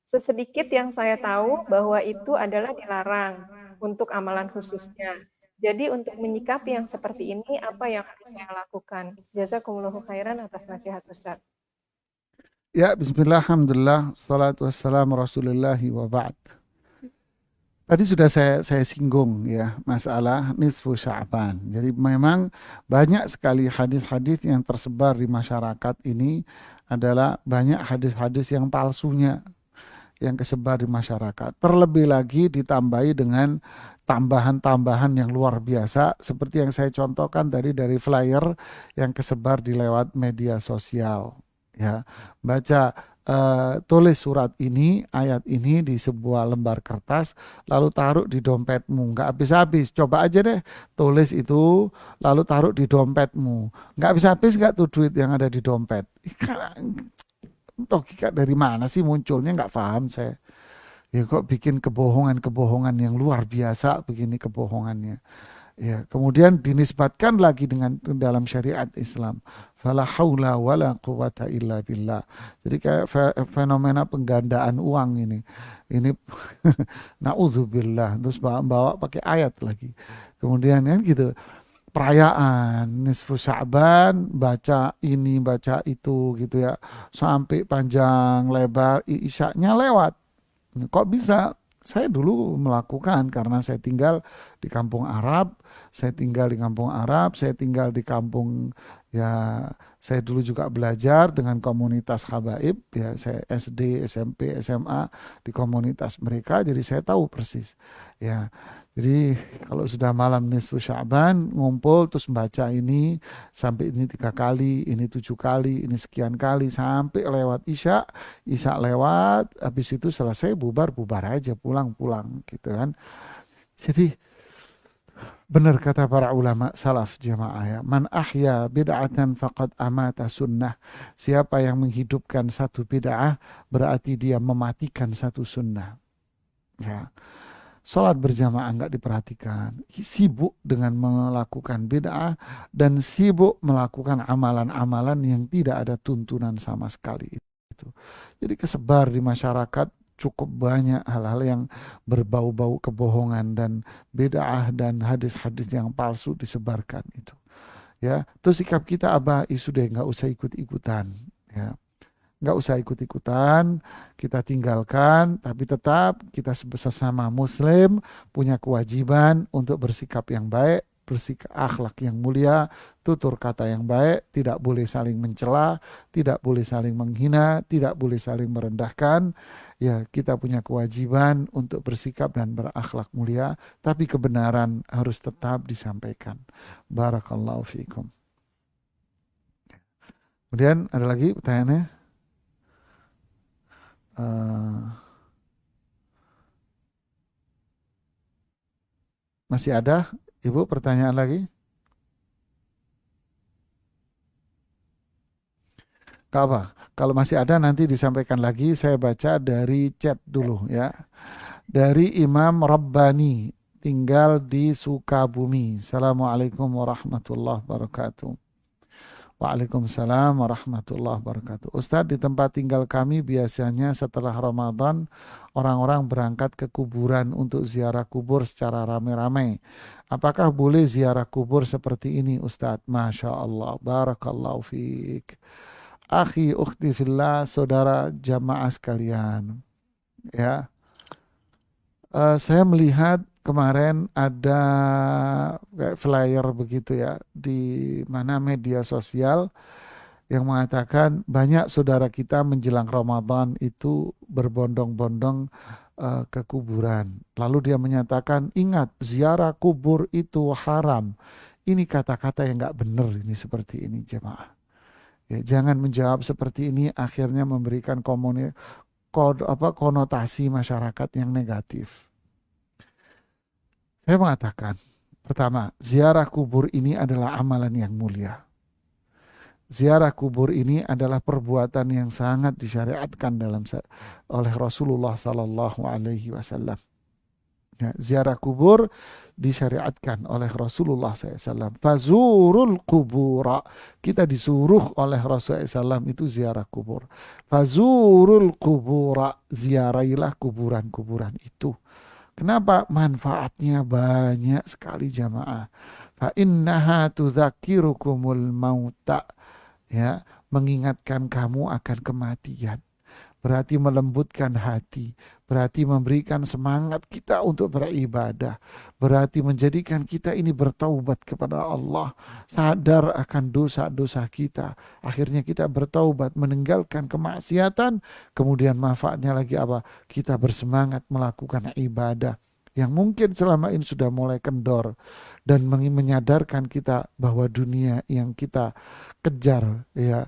Sesedikit yang saya tahu bahwa itu adalah dilarang untuk amalan khususnya. Jadi untuk menyikapi yang seperti ini, apa yang harus saya lakukan? Jazakumullahu khairan atas nasihat Ustadz. Ya, bismillah, alhamdulillah, salatu wassalamu rasulillahi wa ba'd. Tadi sudah saya singgung ya masalah nisfu Sya'ban. Jadi memang banyak sekali hadis-hadis yang tersebar di masyarakat ini adalah banyak hadis-hadis yang palsunya yang kesebar di masyarakat. Terlebih lagi ditambahi dengan tambahan-tambahan yang luar biasa seperti yang saya contohkan tadi dari flyer yang kesebar di lewat media sosial. Ya, baca tulis surat ini, ayat ini di sebuah lembar kertas, lalu taruh di dompetmu. Nggak habis-habis. Coba aja deh tulis itu, lalu taruh di dompetmu. Nggak habis-habis nggak tuh duit yang ada di dompet. Logika dari mana sih munculnya, nggak paham saya. Ya kok bikin kebohongan-kebohongan yang luar biasa begini kebohongannya. Ya, kemudian dinisbatkan lagi dengan dalam syariat Islam. Fala haula wala quwata illa billah. Jadi kayak fenomena penggandaan uang ini. Ini naudzubillah, terus bawa pakai ayat lagi. Kemudian kan gitu. perayaan nisfu Sya'ban, baca ini baca itu gitu ya, sampai panjang lebar, isyaknya lewat. Kok bisa? Saya dulu melakukan karena saya tinggal di kampung Arab, saya tinggal di kampung ya, saya dulu juga belajar dengan komunitas habaib ya, saya SD, SMP, SMA di komunitas mereka, jadi saya tahu persis ya. Jadi kalau sudah malam nisfu Sya'ban ngumpul terus baca ini sampai ini 3 kali, ini 7 kali, ini sekian kali sampai lewat Isya lewat, habis itu selesai bubar-bubar aja, pulang-pulang gitu kan. Jadi benar kata para ulama salaf jamaah ya, man ahya bid'atan faqad amata sunnah. Siapa yang menghidupkan satu bid'ah berarti dia mematikan satu sunnah. Ya. Sholat berjamaah nggak diperhatikan, sibuk dengan melakukan bid'ah dan sibuk melakukan amalan-amalan yang tidak ada tuntunan sama sekali itu. Jadi kesebar di masyarakat cukup banyak hal-hal yang berbau-bau kebohongan dan bid'ah dan hadis-hadis yang palsu disebarkan itu. Ya, terus sikap kita apa? Sudah nggak usah ikut-ikutan. Ya, nggak usah ikut-ikutan, kita tinggalkan, tapi tetap kita sesama muslim punya kewajiban untuk bersikap yang baik, bersikap akhlak yang mulia, tutur kata yang baik, tidak boleh saling mencela, tidak boleh saling menghina, tidak boleh saling merendahkan. Ya, kita punya kewajiban untuk bersikap dan berakhlak mulia, tapi kebenaran harus tetap disampaikan. Barakallahu fiikum. Kemudian ada lagi pertanyaannya? Eh, Masih ada, Ibu, pertanyaan lagi? Gak apa. Kalau masih ada nanti disampaikan lagi. Saya baca dari chat dulu ya. Dari Imam Rabbani, tinggal di Sukabumi. Assalamualaikum warahmatullahi wabarakatuh. Waalaikumsalam warahmatullahi wabarakatuh. Ustadz, di tempat tinggal kami biasanya setelah Ramadan orang-orang berangkat ke kuburan untuk ziarah kubur secara rame-rame. Apakah boleh ziarah kubur seperti ini Ustadz? Masya Allah, barakallahu fiik. Akhi, ukhti fillah, saudara jamaah sekalian. Ya, saya melihat kemarin ada kayak flyer begitu ya di mana media sosial yang mengatakan banyak saudara kita menjelang Ramadan itu berbondong-bondong ke kuburan. Lalu dia menyatakan, ingat ziarah kubur itu haram. Ini kata-kata yang nggak benar ini seperti ini jemaah. Ya, jangan menjawab seperti ini akhirnya memberikan konotasi masyarakat yang negatif. Saya mengatakan, pertama, ziarah kubur ini adalah amalan yang mulia. Ziarah kubur ini adalah perbuatan yang sangat disyariatkan oleh Rasulullah Sallallahu Alaihi Wasallam. Ya, ziarah kubur disyariatkan oleh Rasulullah SAW. Fazurul kubura, kita disuruh oleh Rasulullah SAW itu ziarah kubur. Fazurul kubura, ziarailah kuburan-kuburan itu. Kenapa? Manfaatnya banyak sekali jamaah. Fa innaha tudzakirukumul mauta, ya, mengingatkan kamu akan kematian. Berarti melembutkan hati, berarti memberikan semangat kita untuk beribadah, berarti menjadikan kita ini bertaubat kepada Allah, sadar akan dosa-dosa kita. Akhirnya kita bertaubat, meninggalkan kemaksiatan, kemudian manfaatnya lagi apa? Kita bersemangat melakukan ibadah yang mungkin selama ini sudah mulai kendor dan menyadarkan kita bahwa dunia yang kita kejar, ya,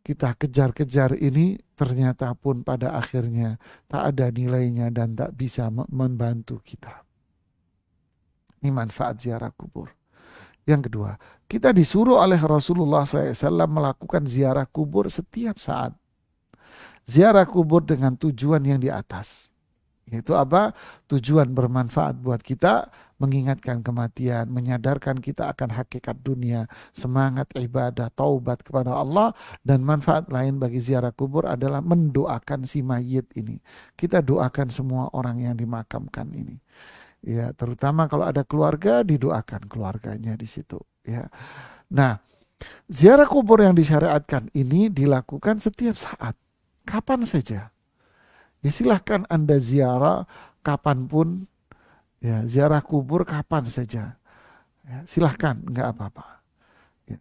kita kejar-kejar ini ternyata pun pada akhirnya tak ada nilainya dan tak bisa membantu kita. Ini manfaat ziarah kubur. Yang kedua, kita disuruh oleh Rasulullah SAW melakukan ziarah kubur setiap saat. Ziarah kubur dengan tujuan yang di atas. Yaitu apa? Tujuan bermanfaat buat kita, mengingatkan kematian, menyadarkan kita akan hakikat dunia, semangat ibadah, taubat kepada Allah, dan manfaat lain bagi ziarah kubur adalah mendoakan si mayit ini. Kita doakan semua orang yang dimakamkan ini. Ya, terutama kalau ada keluarga, didoakan keluarganya di situ. Ya. Nah, ziarah kubur yang disyariatkan ini dilakukan setiap saat, kapan saja. Ya silahkan Anda ziarah kapanpun, ya ziarah kubur kapan saja. Ya, silahkan, nggak apa-apa. Ya.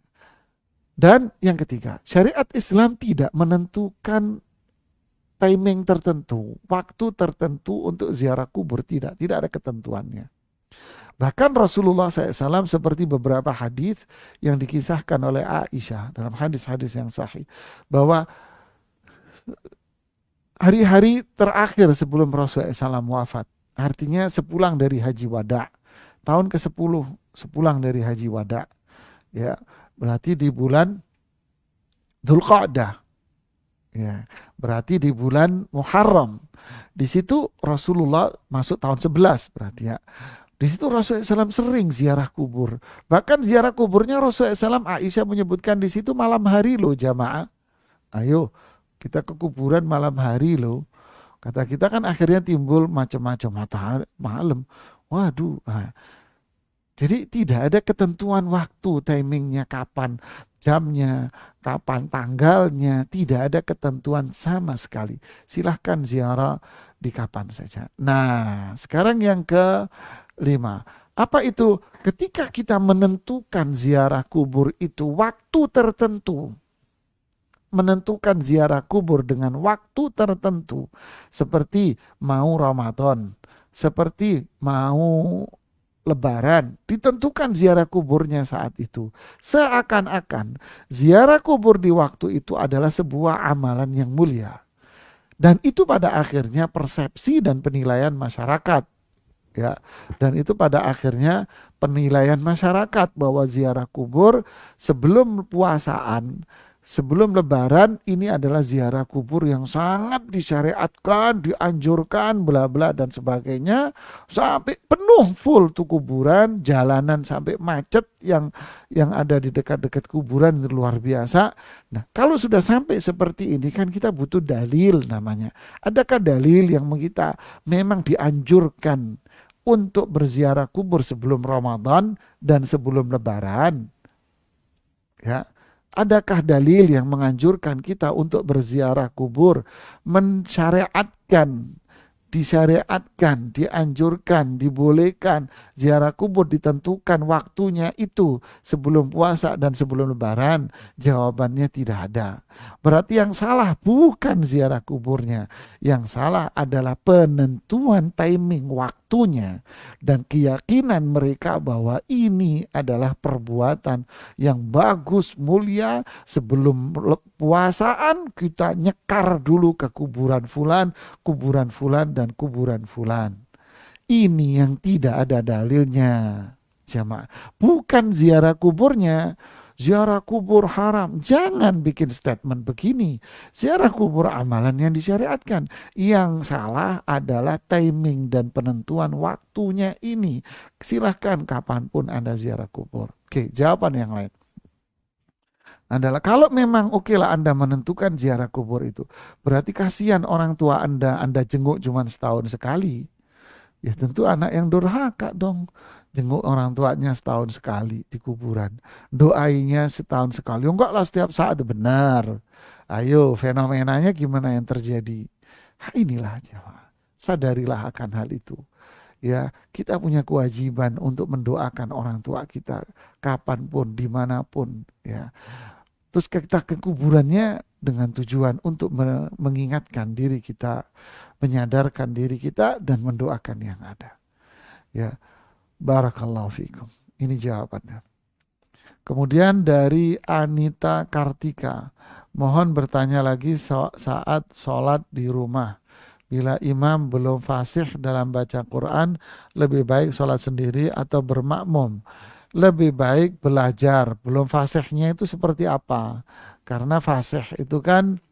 Dan yang ketiga, syariat Islam tidak menentukan timing tertentu, waktu tertentu untuk ziarah kubur, tidak ada ketentuannya. Bahkan Rasulullah SAW seperti beberapa hadis yang dikisahkan oleh Aisyah dalam hadis-hadis yang sahih, bahwa hari-hari terakhir sebelum Rasulullah SAW wafat, artinya sepulang dari Haji Wada, tahun ke-10 sepulang dari Haji Wada, ya berarti di bulan Dzulqa'dah, ya berarti di bulan Muharram. Di situ Rasulullah masuk tahun 11 berarti ya. Di situ Rasulullah SAW sering ziarah kubur. Bahkan ziarah kuburnya Rasulullah SAW, Aisyah menyebutkan di situ malam hari loh jamaah. Ayo kita ke kuburan malam hari loh. Kata kita kan akhirnya timbul macam-macam matahari malam. Waduh. Jadi tidak ada ketentuan waktu, timingnya kapan, jamnya, kapan tanggalnya. Tidak ada ketentuan sama sekali. Silahkan ziarah di kapan saja. Nah, sekarang yang kelima. Apa itu? Ketika kita menentukan ziarah kubur itu waktu tertentu, menentukan ziarah kubur dengan waktu tertentu, seperti mau Ramadan, seperti mau Lebaran, ditentukan ziarah kuburnya saat itu. Seakan-akan ziarah kubur di waktu itu adalah sebuah amalan yang mulia. Dan itu pada akhirnya persepsi dan penilaian masyarakat. Ya, dan itu pada akhirnya penilaian masyarakat bahwa ziarah kubur sebelum puasaan, sebelum lebaran ini adalah ziarah kubur yang sangat disyariatkan, dianjurkan, bla bla dan sebagainya, sampai penuh full tuh kuburan, jalanan sampai macet yang ada di dekat-dekat kuburan luar biasa. Nah, kalau sudah sampai seperti ini kan kita butuh dalil namanya. Adakah dalil yang kita memang dianjurkan untuk berziarah kubur sebelum Ramadan dan sebelum Lebaran? Ya, adakah dalil yang menganjurkan kita untuk berziarah kubur, mensyariatkan, disyariatkan, dianjurkan, dibolehkan ziarah kubur, ditentukan waktunya itu sebelum puasa dan sebelum Lebaran? Jawabannya tidak ada. Berarti yang salah bukan ziarah kuburnya, yang salah adalah penentuan timing waktunya dan keyakinan mereka bahwa ini adalah perbuatan yang bagus, mulia. Sebelum puasaan kita nyekar dulu ke kuburan fulan dan kuburan fulan. Ini yang tidak ada dalilnya, jamaah. Bukan ziarah kuburnya. Ziarah kubur haram. Jangan bikin statement begini. Ziarah kubur amalan yang disyariatkan. Yang salah adalah timing dan penentuan waktunya ini. Silahkan kapanpun Anda ziarah kubur. Oke, jawaban yang lain adalah kalau memang oke lah Anda menentukan ziarah kubur itu, berarti kasihan orang tua Anda jenguk cuma setahun sekali. Ya tentu anak yang durhaka dong. Jenguk orang tuanya setahun sekali di kuburan. Doainya setahun sekali. Oh, enggak lah setiap saat, benar. Ayo fenomenanya gimana yang terjadi. Inilah jemaah. Sadarilah akan hal itu. Ya, kita punya kewajiban untuk mendoakan orang tua kita kapanpun, dimanapun. Ya, terus kita ke kuburannya dengan tujuan untuk mengingatkan diri kita, menyadarkan diri kita dan mendoakan yang ada. Ya, barakallahu fikum. Ini jawabannya. Kemudian dari Anita Kartika, mohon bertanya lagi saat sholat di rumah. Bila imam belum fasih dalam baca Quran, lebih baik sholat sendiri atau bermakmum? Lebih baik belajar. Belum fasihnya itu seperti apa? Karena fasih itu kan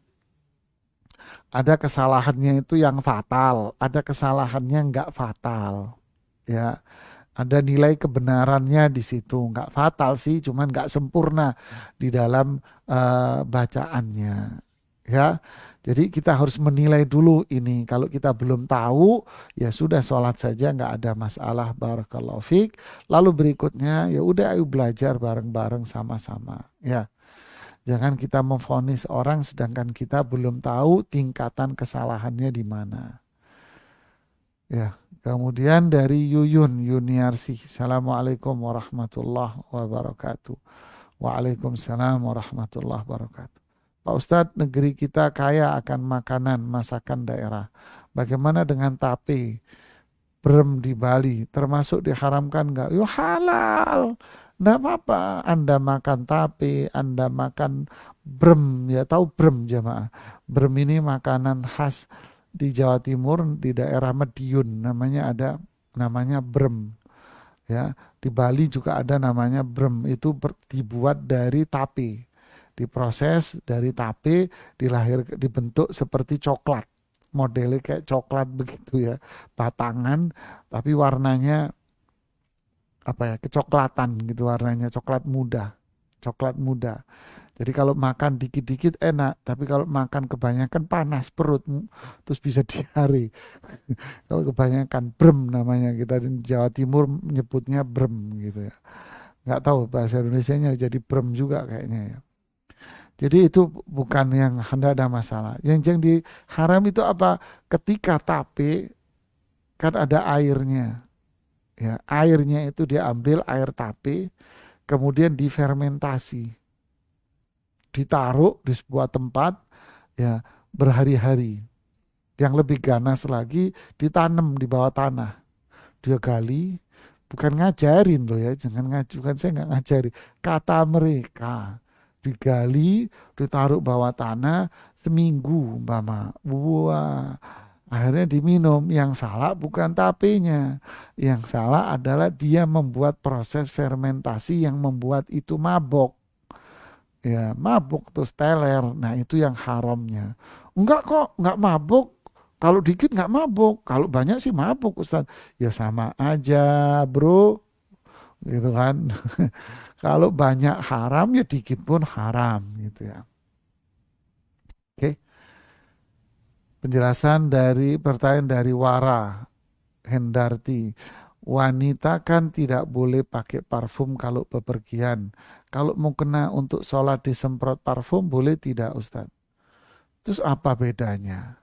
ada kesalahannya itu yang fatal, ada kesalahannya nggak fatal. Ya, ada nilai kebenarannya di situ, nggak fatal sih, cuman nggak sempurna di dalam bacaannya. Ya, Jadi kita harus menilai dulu ini. Kalau kita belum tahu, ya sudah sholat saja nggak ada masalah. Barakallahu fiik. Lalu berikutnya, ya udah ayo belajar bareng-bareng sama-sama. Ya, jangan kita memvonis orang sedangkan kita belum tahu tingkatan kesalahannya di mana. Ya, kemudian dari Yuyun Yuniarsi. Assalamualaikum warahmatullahi wabarakatuh. Waalaikumsalam warahmatullahi wabarakatuh. Pak Ustadz, negeri kita kaya akan makanan masakan daerah. Bagaimana dengan tape, brem di Bali? Termasuk diharamkan nggak? Yo halal. Nggak apa-apa. Anda makan tape, Anda makan brem. Ya tahu brem jamaah. Brem ini makanan khas di Jawa Timur, di daerah Madiun. Namanya brem. Ya, di Bali juga ada namanya brem. Itu dibuat dari tape, diproses dari tape, dibentuk seperti coklat, modelnya kayak coklat begitu ya, batangan, tapi warnanya apa ya, kecoklatan gitu, warnanya coklat muda. Jadi kalau makan dikit-dikit enak, tapi kalau makan kebanyakan panas perut, terus bisa diare. Kalau kebanyakan brem namanya, kita di Jawa Timur menyebutnya brem gitu ya. Nggak tahu bahasa Indonesianya jadi brem juga kayaknya ya. Jadi itu bukan yang hendak ada masalah. Yang diharam itu apa? Ketika tape kan ada airnya. Ya, airnya itu diambil air tape, kemudian difermentasi, ditaruh di sebuah tempat ya berhari-hari. Yang lebih ganas lagi ditanam di bawah tanah. Dia gali, bukan ngajarin loh ya, jangan bukan saya nggak ngajari, kata mereka digali, ditaruh bawah tanah seminggu umpama. Wah, akhirnya diminum. Yang salah bukan tapenya, yang salah adalah dia membuat proses fermentasi yang membuat itu mabok. Ya, mabuk terus teler. Nah, itu yang haramnya. Enggak kok, enggak mabuk. Kalau dikit enggak mabuk. Kalau banyak sih mabuk, Ustaz. Ya sama aja, bro. Gitu kan. Kalau banyak haram, ya dikit pun haram. Gitu ya. Oke. Penjelasan dari pertanyaan dari Wara Hendarti. Wanita kan tidak boleh pakai parfum kalau bepergian. Kalau mau kena untuk sholat disemprot parfum, boleh tidak, Ustaz? Terus apa bedanya?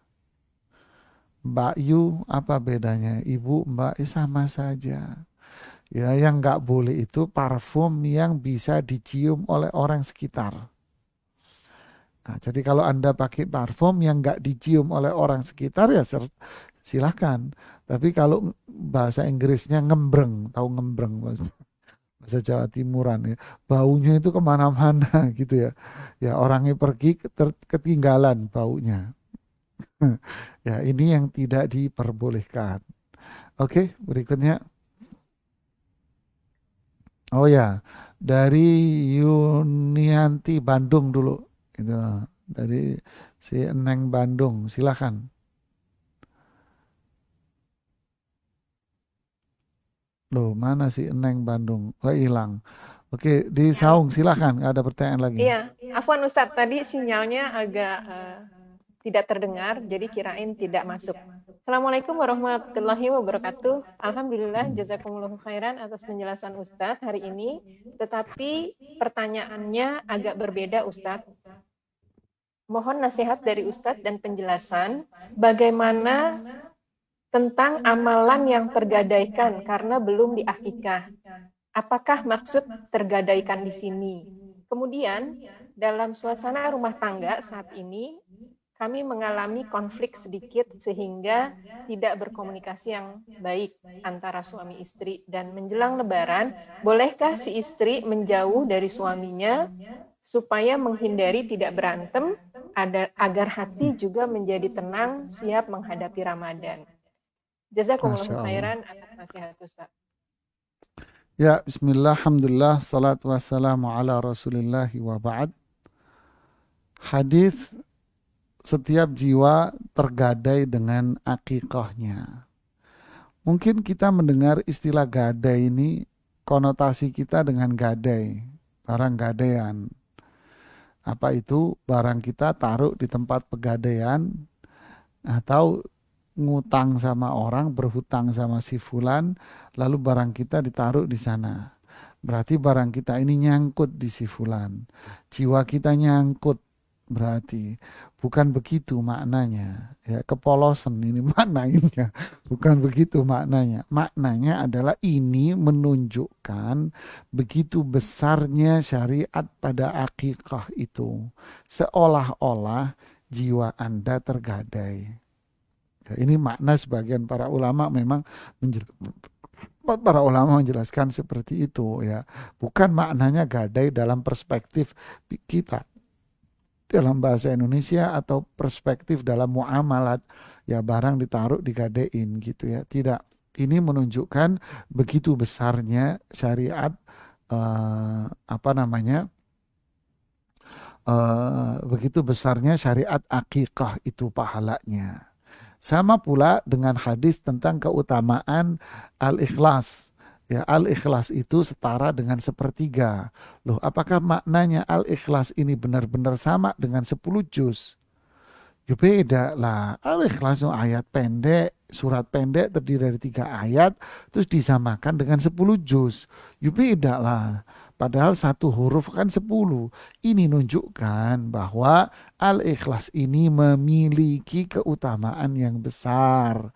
Mbak Yu, apa bedanya? Ibu, Mbak, sama saja. Ya, yang nggak boleh itu parfum yang bisa dicium oleh orang sekitar. Nah, jadi kalau Anda pakai parfum yang nggak dicium oleh orang sekitar ya silahkan. Tapi kalau bahasa Inggrisnya ngembreng, tahu ngembreng bahasa Jawa Timuran ya, baunya itu kemana-mana gitu ya. Ya orangnya pergi ketinggalan baunya. Ya, ini yang tidak diperbolehkan. Oke, berikutnya. Oh ya, dari Yunianti Bandung dulu. Itu dari si Eneng Bandung. Silakan. Loh, mana si Eneng Bandung? Oh, hilang. Oke, di Saung silakan. Ada pertanyaan lagi. Iya, Afwan Ustadz, tadi sinyalnya agak tidak terdengar, jadi kirain tidak masuk. Assalamualaikum warahmatullahi wabarakatuh. Alhamdulillah, jazakumullahu khairan atas penjelasan Ustadz hari ini. Tetapi pertanyaannya agak berbeda Ustadz. Mohon nasihat dari Ustadz dan penjelasan bagaimana tentang amalan yang tergadaikan karena belum diakikah. Apakah maksud tergadaikan di sini? Kemudian, dalam suasana rumah tangga saat ini, kami mengalami konflik sedikit sehingga tidak berkomunikasi yang baik antara suami istri. Dan menjelang Lebaran, bolehkah si istri menjauh dari suaminya supaya menghindari tidak berantem, agar hati juga menjadi tenang siap menghadapi Ramadan? Masya Jazakumullahu Allah. khairan atas nasihat Ustaz. Ya, bismillah, alhamdulillah, salatu wassalamu ala rasulillahi wa ba'd. Hadis setiap jiwa tergadai dengan akikahnya. Mungkin kita mendengar istilah gadai ini, konotasi kita dengan gadai, barang gadaian. Apa itu? Barang kita taruh di tempat pegadaian atau ngutang sama orang, berhutang sama si fulan, lalu barang kita ditaruh di sana. Berarti barang kita ini nyangkut di si fulan. Jiwa kita nyangkut berarti. Bukan begitu maknanya. Ya, kepolosan ini maknanya. Bukan begitu maknanya. Maknanya adalah ini menunjukkan begitu besarnya syariat pada akikah itu. Seolah-olah jiwa Anda tergadai. Ya, ini makna sebagian para ulama memang para ulama menjelaskan seperti itu ya. Bukan maknanya gadai dalam perspektif kita dalam bahasa Indonesia atau perspektif dalam muamalat ya barang ditaruh digadein gitu ya. Tidak. Ini menunjukkan begitu besarnya syariat apa namanya? Begitu besarnya syariat akikah itu pahalanya. Sama pula dengan hadis tentang keutamaan al-ikhlas. Ya, al-ikhlas itu setara dengan sepertiga. Loh, apakah maknanya al-ikhlas ini benar-benar sama dengan 10 juz? Ya beda lah. Al-ikhlas itu ayat pendek, surat pendek terdiri dari 3 ayat, terus disamakan dengan 10 juz. Ya beda lah. Padahal satu huruf kan 10. Ini nunjukkan bahwa al-ikhlas ini memiliki keutamaan yang besar.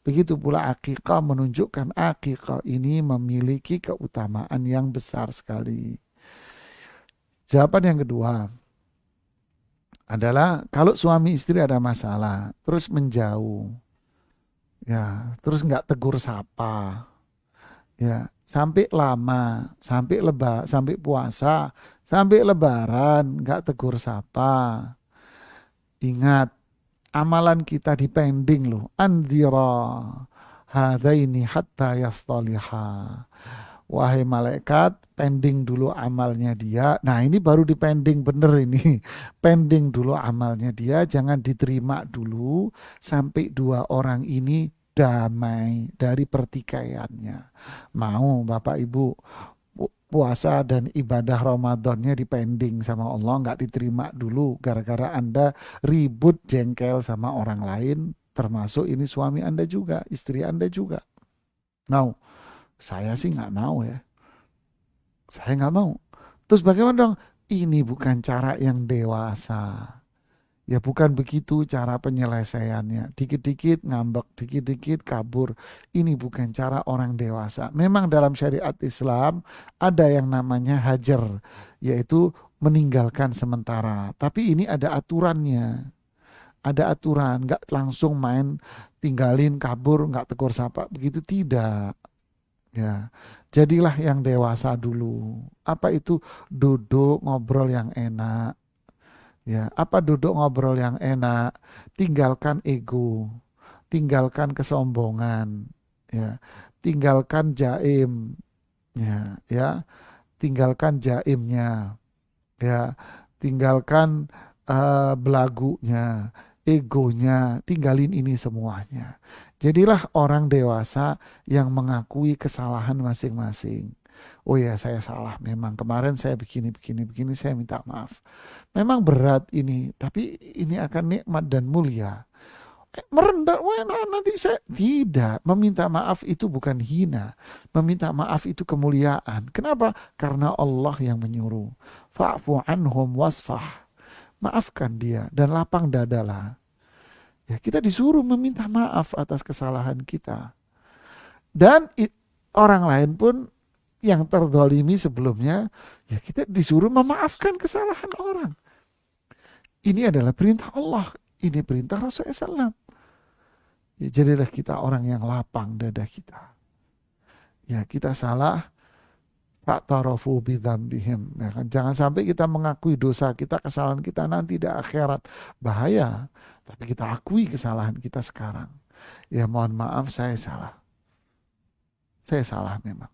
Begitu pula akikah menunjukkan akikah ini memiliki keutamaan yang besar sekali. Jawaban yang kedua adalah kalau suami istri ada masalah, terus menjauh, ya, terus nggak tegur sapa, ya, sampai lama, sampai puasa, sampai lebaran nggak tegur sapa. Ingat, amalan kita dipending loh. Andira hadaini hatta yastaliha. Wahai malaikat, pending dulu amalnya dia. Nah, ini baru dipending bener ini. Pending dulu amalnya dia, jangan diterima dulu sampai 2 orang ini damai dari pertikaiannya. Mau Bapak Ibu puasa dan ibadah Ramadannya dipending sama Allah, nggak diterima dulu gara-gara Anda ribut jengkel sama orang lain, termasuk ini suami Anda juga, istri Anda juga. Now, saya sih nggak mau ya. Saya nggak mau. Terus bagaimana dong? Ini bukan cara yang dewasa. Ya bukan begitu cara penyelesaiannya. Dikit-dikit ngambek, dikit-dikit kabur. Ini bukan cara orang dewasa. Memang dalam syariat Islam ada yang namanya hajar, yaitu meninggalkan sementara. Tapi ini ada aturannya. Ada aturan, nggak langsung main tinggalin, kabur, nggak tegur sapa. Begitu tidak. Ya, jadilah yang dewasa dulu. Apa itu? Duduk ngobrol yang enak. Ya, apa duduk ngobrol yang enak? Tinggalkan ego, tinggalkan kesombongan, ya, tinggalkan jaim, ya, tinggalkan jaimnya, ya, tinggalkan belagunya, egonya, tinggalin ini semuanya. Jadilah orang dewasa yang mengakui kesalahan masing-masing. Oh ya, saya salah. Memang kemarin saya begini, saya minta maaf. Memang berat ini, tapi ini akan nikmat dan mulia. Merendah, wah nanti saya tidak. Meminta maaf itu bukan hina. Meminta maaf itu kemuliaan. Kenapa? Karena Allah yang menyuruh. Fa'fu anhum wasfah. Maafkan dia dan lapang dadalah. Ya, kita disuruh meminta maaf atas kesalahan kita. Dan orang lain pun yang terdolimi sebelumnya, ya kita disuruh memaafkan kesalahan orang. Ini adalah perintah Allah. Ini perintah Rasulullah SAW. Ya, jadilah kita orang yang lapang dada kita. Ya, kita salah, fa'tarafu bidzambihim. Ya kan? Jangan sampai kita mengakui dosa kita, kesalahan kita nanti di akhirat. Bahaya. Tapi kita akui kesalahan kita sekarang. Ya mohon maaf, saya salah. Saya salah memang.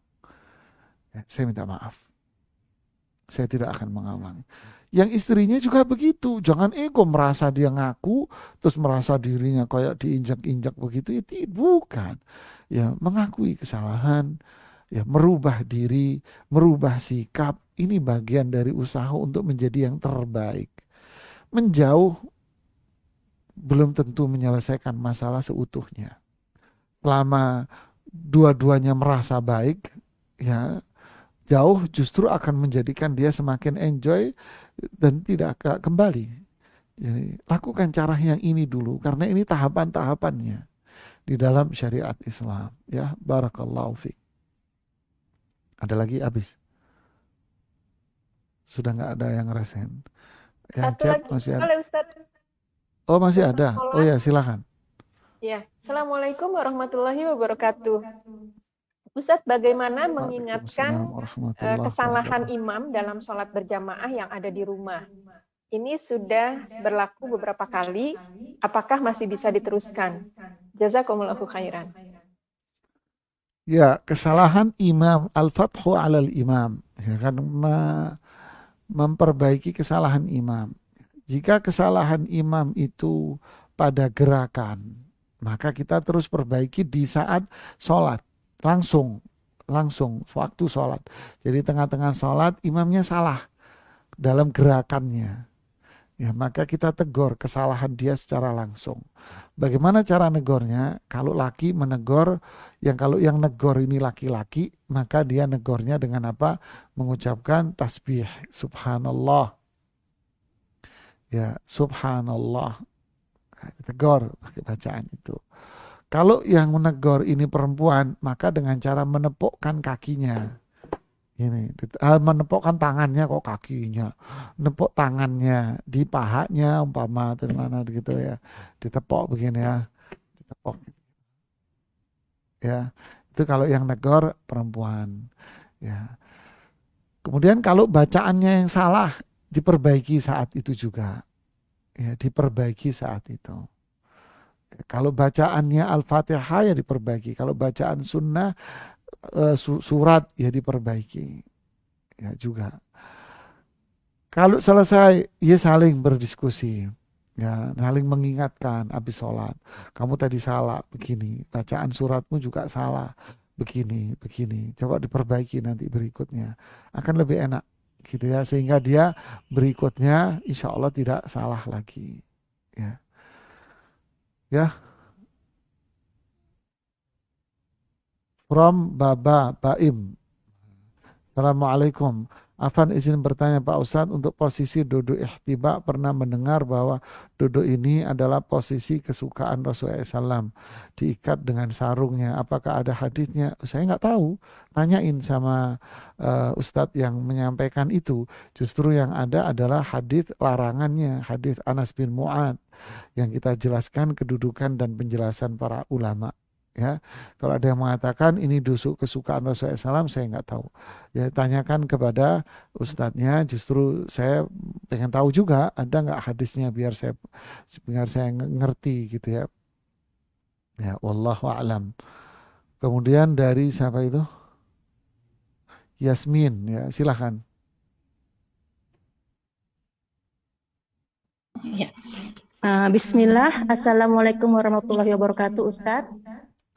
Ya, saya minta maaf. Saya tidak akan mengulangi. Yang istrinya juga begitu. Jangan ego merasa dia ngaku, terus merasa dirinya kayak diinjak-injak begitu. Itu bukan. Ya, mengakui kesalahan. Ya, merubah diri, merubah sikap, ini bagian dari usaha untuk menjadi yang terbaik. Menjauh belum tentu menyelesaikan masalah seutuhnya. Selama dua-duanya merasa baik, ya jauh justru akan menjadikan dia semakin enjoy dan tidak akan kembali. Jadi, lakukan cara yang ini dulu karena ini tahapan-tahapannya di dalam syariat Islam. Ya, barakallahu fiik. Ada lagi habis. Sudah nggak ada yang resen. Yang Satu chat lagi masih ada. boleh Ustadz Oh, masih tentang ada. Oh sholat. ya, silakan. Ya, Assalamualaikum warahmatullahi wabarakatuh. Ustadz, bagaimana Waalaikumsalam mengingatkan warahmatullahi kesalahan wabarakatuh. imam dalam sholat berjamaah yang ada di rumah? Ini sudah berlaku beberapa kali. Apakah masih bisa diteruskan? Jazakumullahu khairan. Ya, kesalahan imam al-fathu alal imam, ya kan, memperbaiki kesalahan imam. Jika kesalahan imam itu pada gerakan, maka kita terus perbaiki di saat sholat, langsung, langsung waktu sholat. Jadi tengah-tengah sholat imamnya salah dalam gerakannya. Ya, maka kita tegur kesalahan dia secara langsung. Bagaimana cara negornya? Kalau laki menegur, kalau yang negor ini laki-laki, maka dia negornya dengan apa? Mengucapkan tasbih, subhanallah. Ya, subhanallah. Ditegur pakai bacaan itu. Kalau yang menegur ini perempuan, maka dengan cara menepukkan kakinya. Ini menepukkan tangannya kok kakinya, nepuk tangannya di pahanya umpama atau di mana gitu ya, ditepuk begini ya, ditepuk ya. Itu kalau yang negor perempuan ya. Kemudian kalau bacaannya yang salah diperbaiki saat itu juga ya, diperbaiki saat itu. Kalau bacaannya Al-Fatihah ya diperbaiki, kalau bacaan sunnah surat ya diperbaiki ya juga. Kalau selesai, ya saling berdiskusi, ya saling mengingatkan habis sholat. Kamu tadi salah begini, bacaan suratmu juga salah begini, begini. Coba diperbaiki nanti berikutnya, akan lebih enak, gitu ya. Sehingga dia berikutnya, insya Allah tidak salah lagi, ya. Ya, from Baba Baim. Assalamualaikum. Afan izin bertanya Pak Ustadz, untuk posisi duduk ihtiba pernah mendengar bahwa duduk ini adalah posisi kesukaan Rasulullah SAW, diikat dengan sarungnya. Apakah ada hadisnya? Saya nggak tahu. Tanyain sama Ustadz yang menyampaikan itu. Justru yang ada adalah hadis larangannya, hadis Anas bin Mu'ad yang kita jelaskan kedudukan dan penjelasan para ulama. Ya, kalau ada yang mengatakan ini kesukaan Rasulullah SAW, saya nggak tahu. Ya, tanyakan kepada ustadznya. Justru saya pengen tahu juga ada nggak hadisnya biar saya ngerti gitu ya. Ya, wallahu a'lam. Kemudian dari siapa itu? Yasmin, ya silahkan. Ya. Bismillah, Assalamualaikum warahmatullahi wabarakatuh, Ustadz.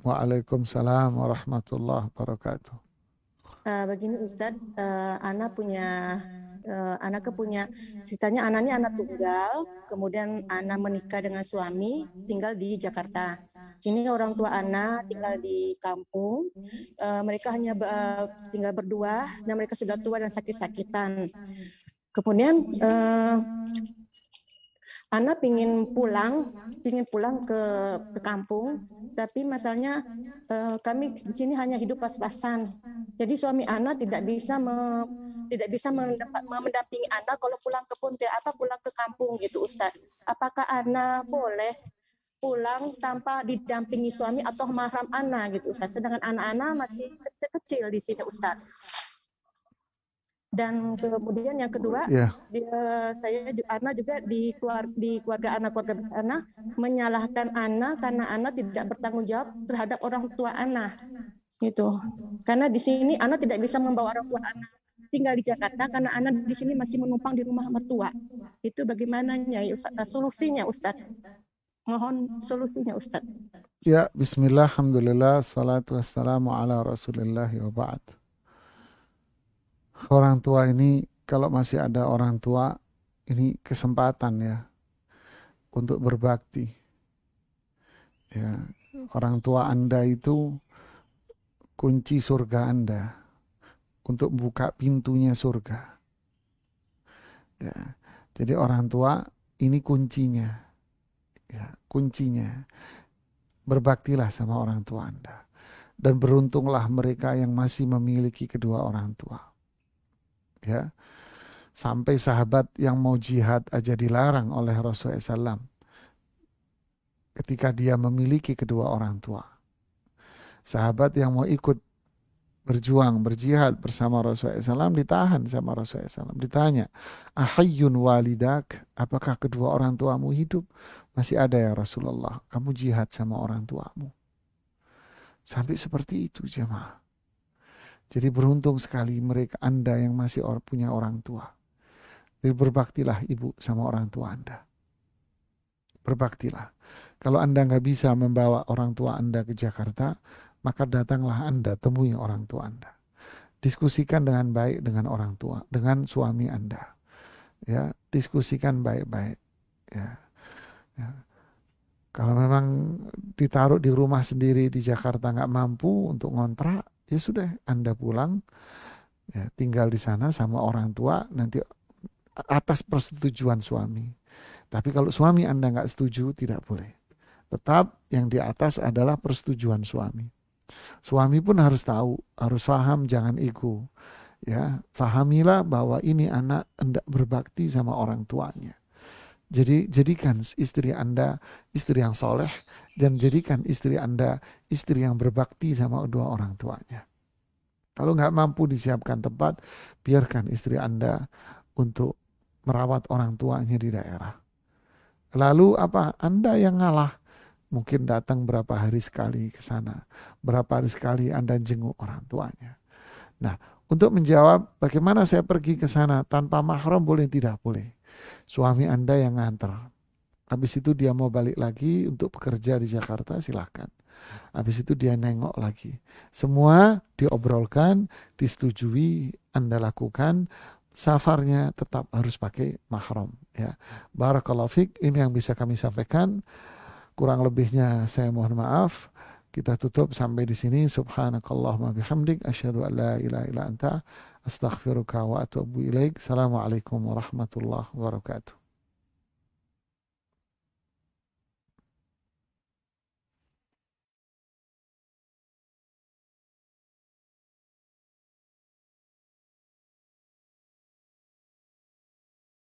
Waalaikumsalam warahmatullahi wabarakatuh. Begini Ustadz, anaknya punya ceritanya anaknya anak tunggal, kemudian anak menikah dengan suami, tinggal di Jakarta. Kini orang tua anak tinggal di kampung, mereka hanya tinggal berdua dan mereka sudah tua dan sakit-sakitan. Kemudian Ana pingin pulang ke kampung, tapi masalahnya kami di sini hanya hidup pas-pasan. Jadi suami Ana tidak bisa mendampingi Ana kalau pulang ke kampung gitu Ustadz. Apakah Ana boleh pulang tanpa didampingi suami atau mahram Ana gitu Ustadz? Sedangkan anak-anak masih kecil-kecil di sini Ustadz. Dan kemudian yang kedua, Ana juga di keluarga anak menyalahkan anak karena anak tidak bertanggung jawab terhadap orang tua anak, gitu. Karena di sini anak tidak bisa membawa orang tua anak tinggal di Jakarta karena anak di sini masih menumpang di rumah mertua. Itu bagaimana Nyai Ustaz? Solusinya Ustaz? Mohon solusinya Ustadz. Ya, bismillah, alhamdulillah, salatu wassalamu ala rasulillah wa ba'd. Orang tua ini, kalau masih ada orang tua, ini kesempatan ya untuk berbakti. Ya, orang tua Anda itu kunci surga Anda untuk buka pintunya surga. Ya, jadi orang tua ini kuncinya, ya, kuncinya. Berbaktilah sama orang tua Anda. Dan beruntunglah mereka yang masih memiliki kedua orang tua. Ya, sampai sahabat yang mau jihad aja dilarang oleh Rasulullah SAW ketika dia memiliki kedua orang tua. Sahabat yang mau ikut berjuang, berjihad bersama Rasulullah SAW ditahan sama Rasulullah SAW. Ditanya, ahayyun walidak, apakah kedua orang tuamu hidup? Masih ada ya Rasulullah, kamu jihad sama orang tuamu. Sampai seperti itu jemaah. Jadi beruntung sekali mereka Anda yang masih punya orang tua. Jadi berbaktilah ibu sama orang tua Anda. Berbaktilah. Kalau Anda nggak bisa membawa orang tua Anda ke Jakarta, maka datanglah Anda temui orang tua Anda. Diskusikan dengan baik dengan orang tua, dengan suami Anda. Ya, diskusikan baik-baik. Ya, ya. Kalau memang ditaruh di rumah sendiri di Jakarta nggak mampu untuk ngontrak, ya sudah Anda pulang, ya, tinggal di sana sama orang tua nanti atas persetujuan suami. Tapi kalau suami Anda nggak setuju, tidak boleh. Tetap yang di atas adalah persetujuan suami. Suami pun harus tahu, harus paham, jangan ego. Ya, fahamilah bahwa ini anak hendak berbakti sama orang tuanya. Jadi jadikan istri Anda istri yang soleh dan jadikan istri Anda istri yang berbakti sama kedua orang tuanya. Kalau nggak mampu disiapkan tempat, biarkan istri Anda untuk merawat orang tuanya di daerah. Lalu apa? Anda yang ngalah. Mungkin datang berapa hari sekali ke sana. Berapa hari sekali Anda jenguk orang tuanya. Nah, untuk menjawab bagaimana saya pergi ke sana tanpa mahram boleh tidak boleh. Suami Anda yang nganter. Habis itu dia mau balik lagi untuk bekerja di Jakarta, silahkan. Habis itu dia nengok lagi. Semua diobrolkan, disetujui, Anda lakukan. Safarnya tetap harus pakai mahram. Ya. Barakallahu fiik, ini yang bisa kami sampaikan. Kurang lebihnya saya mohon maaf. Kita tutup sampai di sini. Subhanakallahumma bihamdik. Asyhadu an la ilaha illa anta. Astaghfiruka wa atubu ilaik. Assalamualaikum warahmatullahi wabarakatuh.